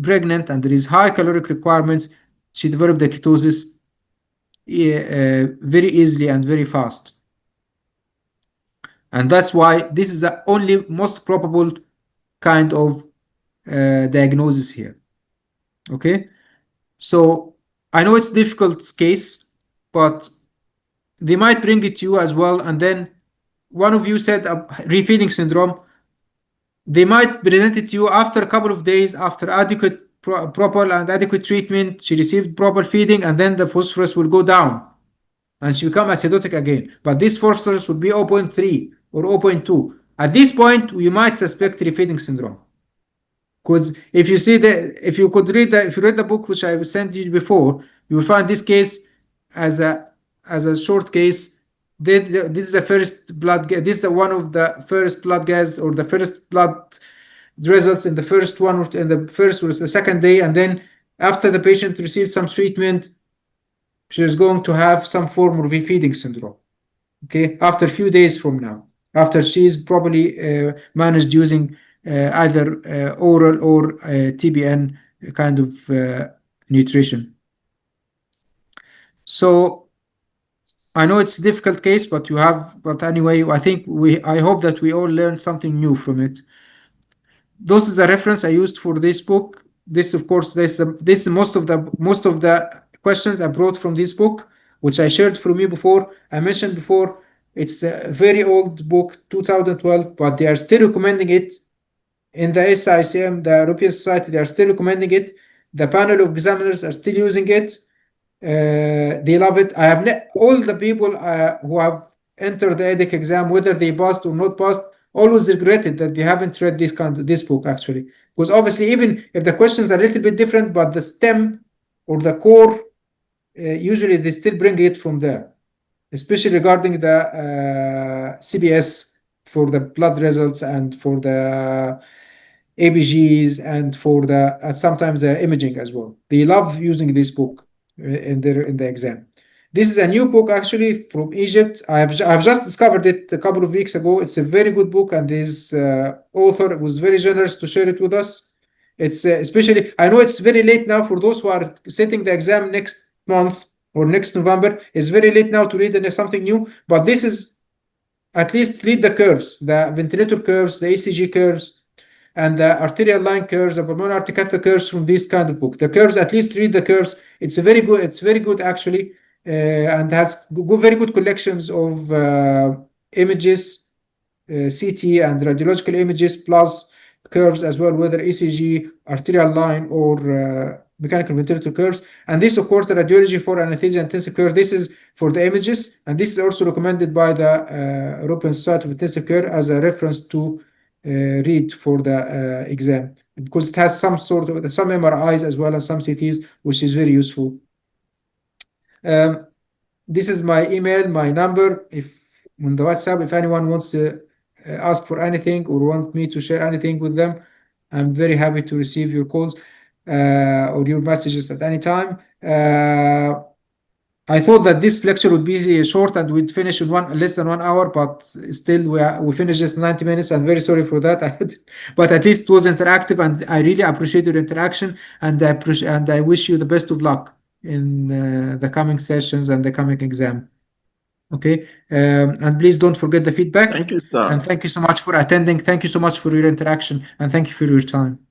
pregnant and there is high caloric requirements, she developed the ketosis very easily and very fast. And that's why this is the only most probable kind of diagnosis here. Okay, so I know it's a difficult case, but they might bring it to you as well. And then one of you said refeeding syndrome. They might present it to you after a couple of days after proper and adequate treatment. She received proper feeding, and then the phosphorus will go down and she become acidotic again. But this phosphorus would be 0.3 or 0.2. At this point, you might suspect refeeding syndrome. Because if you read the book which I sent you before, you will find this case as a short case. This is the first blood. This is one of the first blood gas or the first blood results in the first one or in the first or the second day, and then after the patient receives some treatment, she is going to have some form of refeeding syndrome. Okay, after a few days from now, after she is probably managed using either oral or TBN kind of nutrition. So I know it's a difficult case, but anyway, I hope that we all learned something new from it. This is the reference I used for this book. This, of course, this is most of the questions I brought from this book, which I shared from you before. I mentioned before, it's a very old book, 2012, but they are still recommending it in the SICM, the European Society. They are still recommending it. The panel of examiners are still using it. They love it. I have all the people who have entered the EDIC exam, whether they passed or not passed, always regretted that they haven't read this book, actually, because obviously even if the questions are a little bit different, but the stem or the core, usually they still bring it from there, especially regarding the CBS for the blood results and for the ABGs and for the sometimes the imaging as well. They love using this book in the exam. This is a new book actually from Egypt. I've just discovered it a couple of weeks ago. It's a very good book, and this author was very generous to share it with us. It's especially, I know it's very late now for those who are sitting the exam next month or next November. It's very late now to read something new, but this is at least read the curves, the ventilator curves, the ECG curves, and the arterial line curves, the pulmonary artery catheter curves from this kind of book. The curves, at least read the curves. It's very good actually, and has very good collections of images, CT and radiological images, plus curves as well, whether ECG, arterial line, or mechanical ventilator curves. And this, of course, the radiology for anesthesia intensive care. This is for the images, and this is also recommended by the European Society of Intensive Care as a reference to read for the exam, because it has some MRIs as well as some CTs, which is very useful. This is my email, my number. If on the WhatsApp, if anyone wants to ask for anything or want me to share anything with them, I'm very happy to receive your calls or your messages at any time. I thought that this lecture would be short and we'd finish in less than 1 hour, but still we finished just 90 minutes. I'm very sorry for that. But at least it was interactive, and I really appreciate your interaction, and I wish you the best of luck in the coming sessions and the coming exam. Okay, and please don't forget the feedback. Thank you, sir. And thank you so much for attending. Thank you so much for your interaction, and thank you for your time.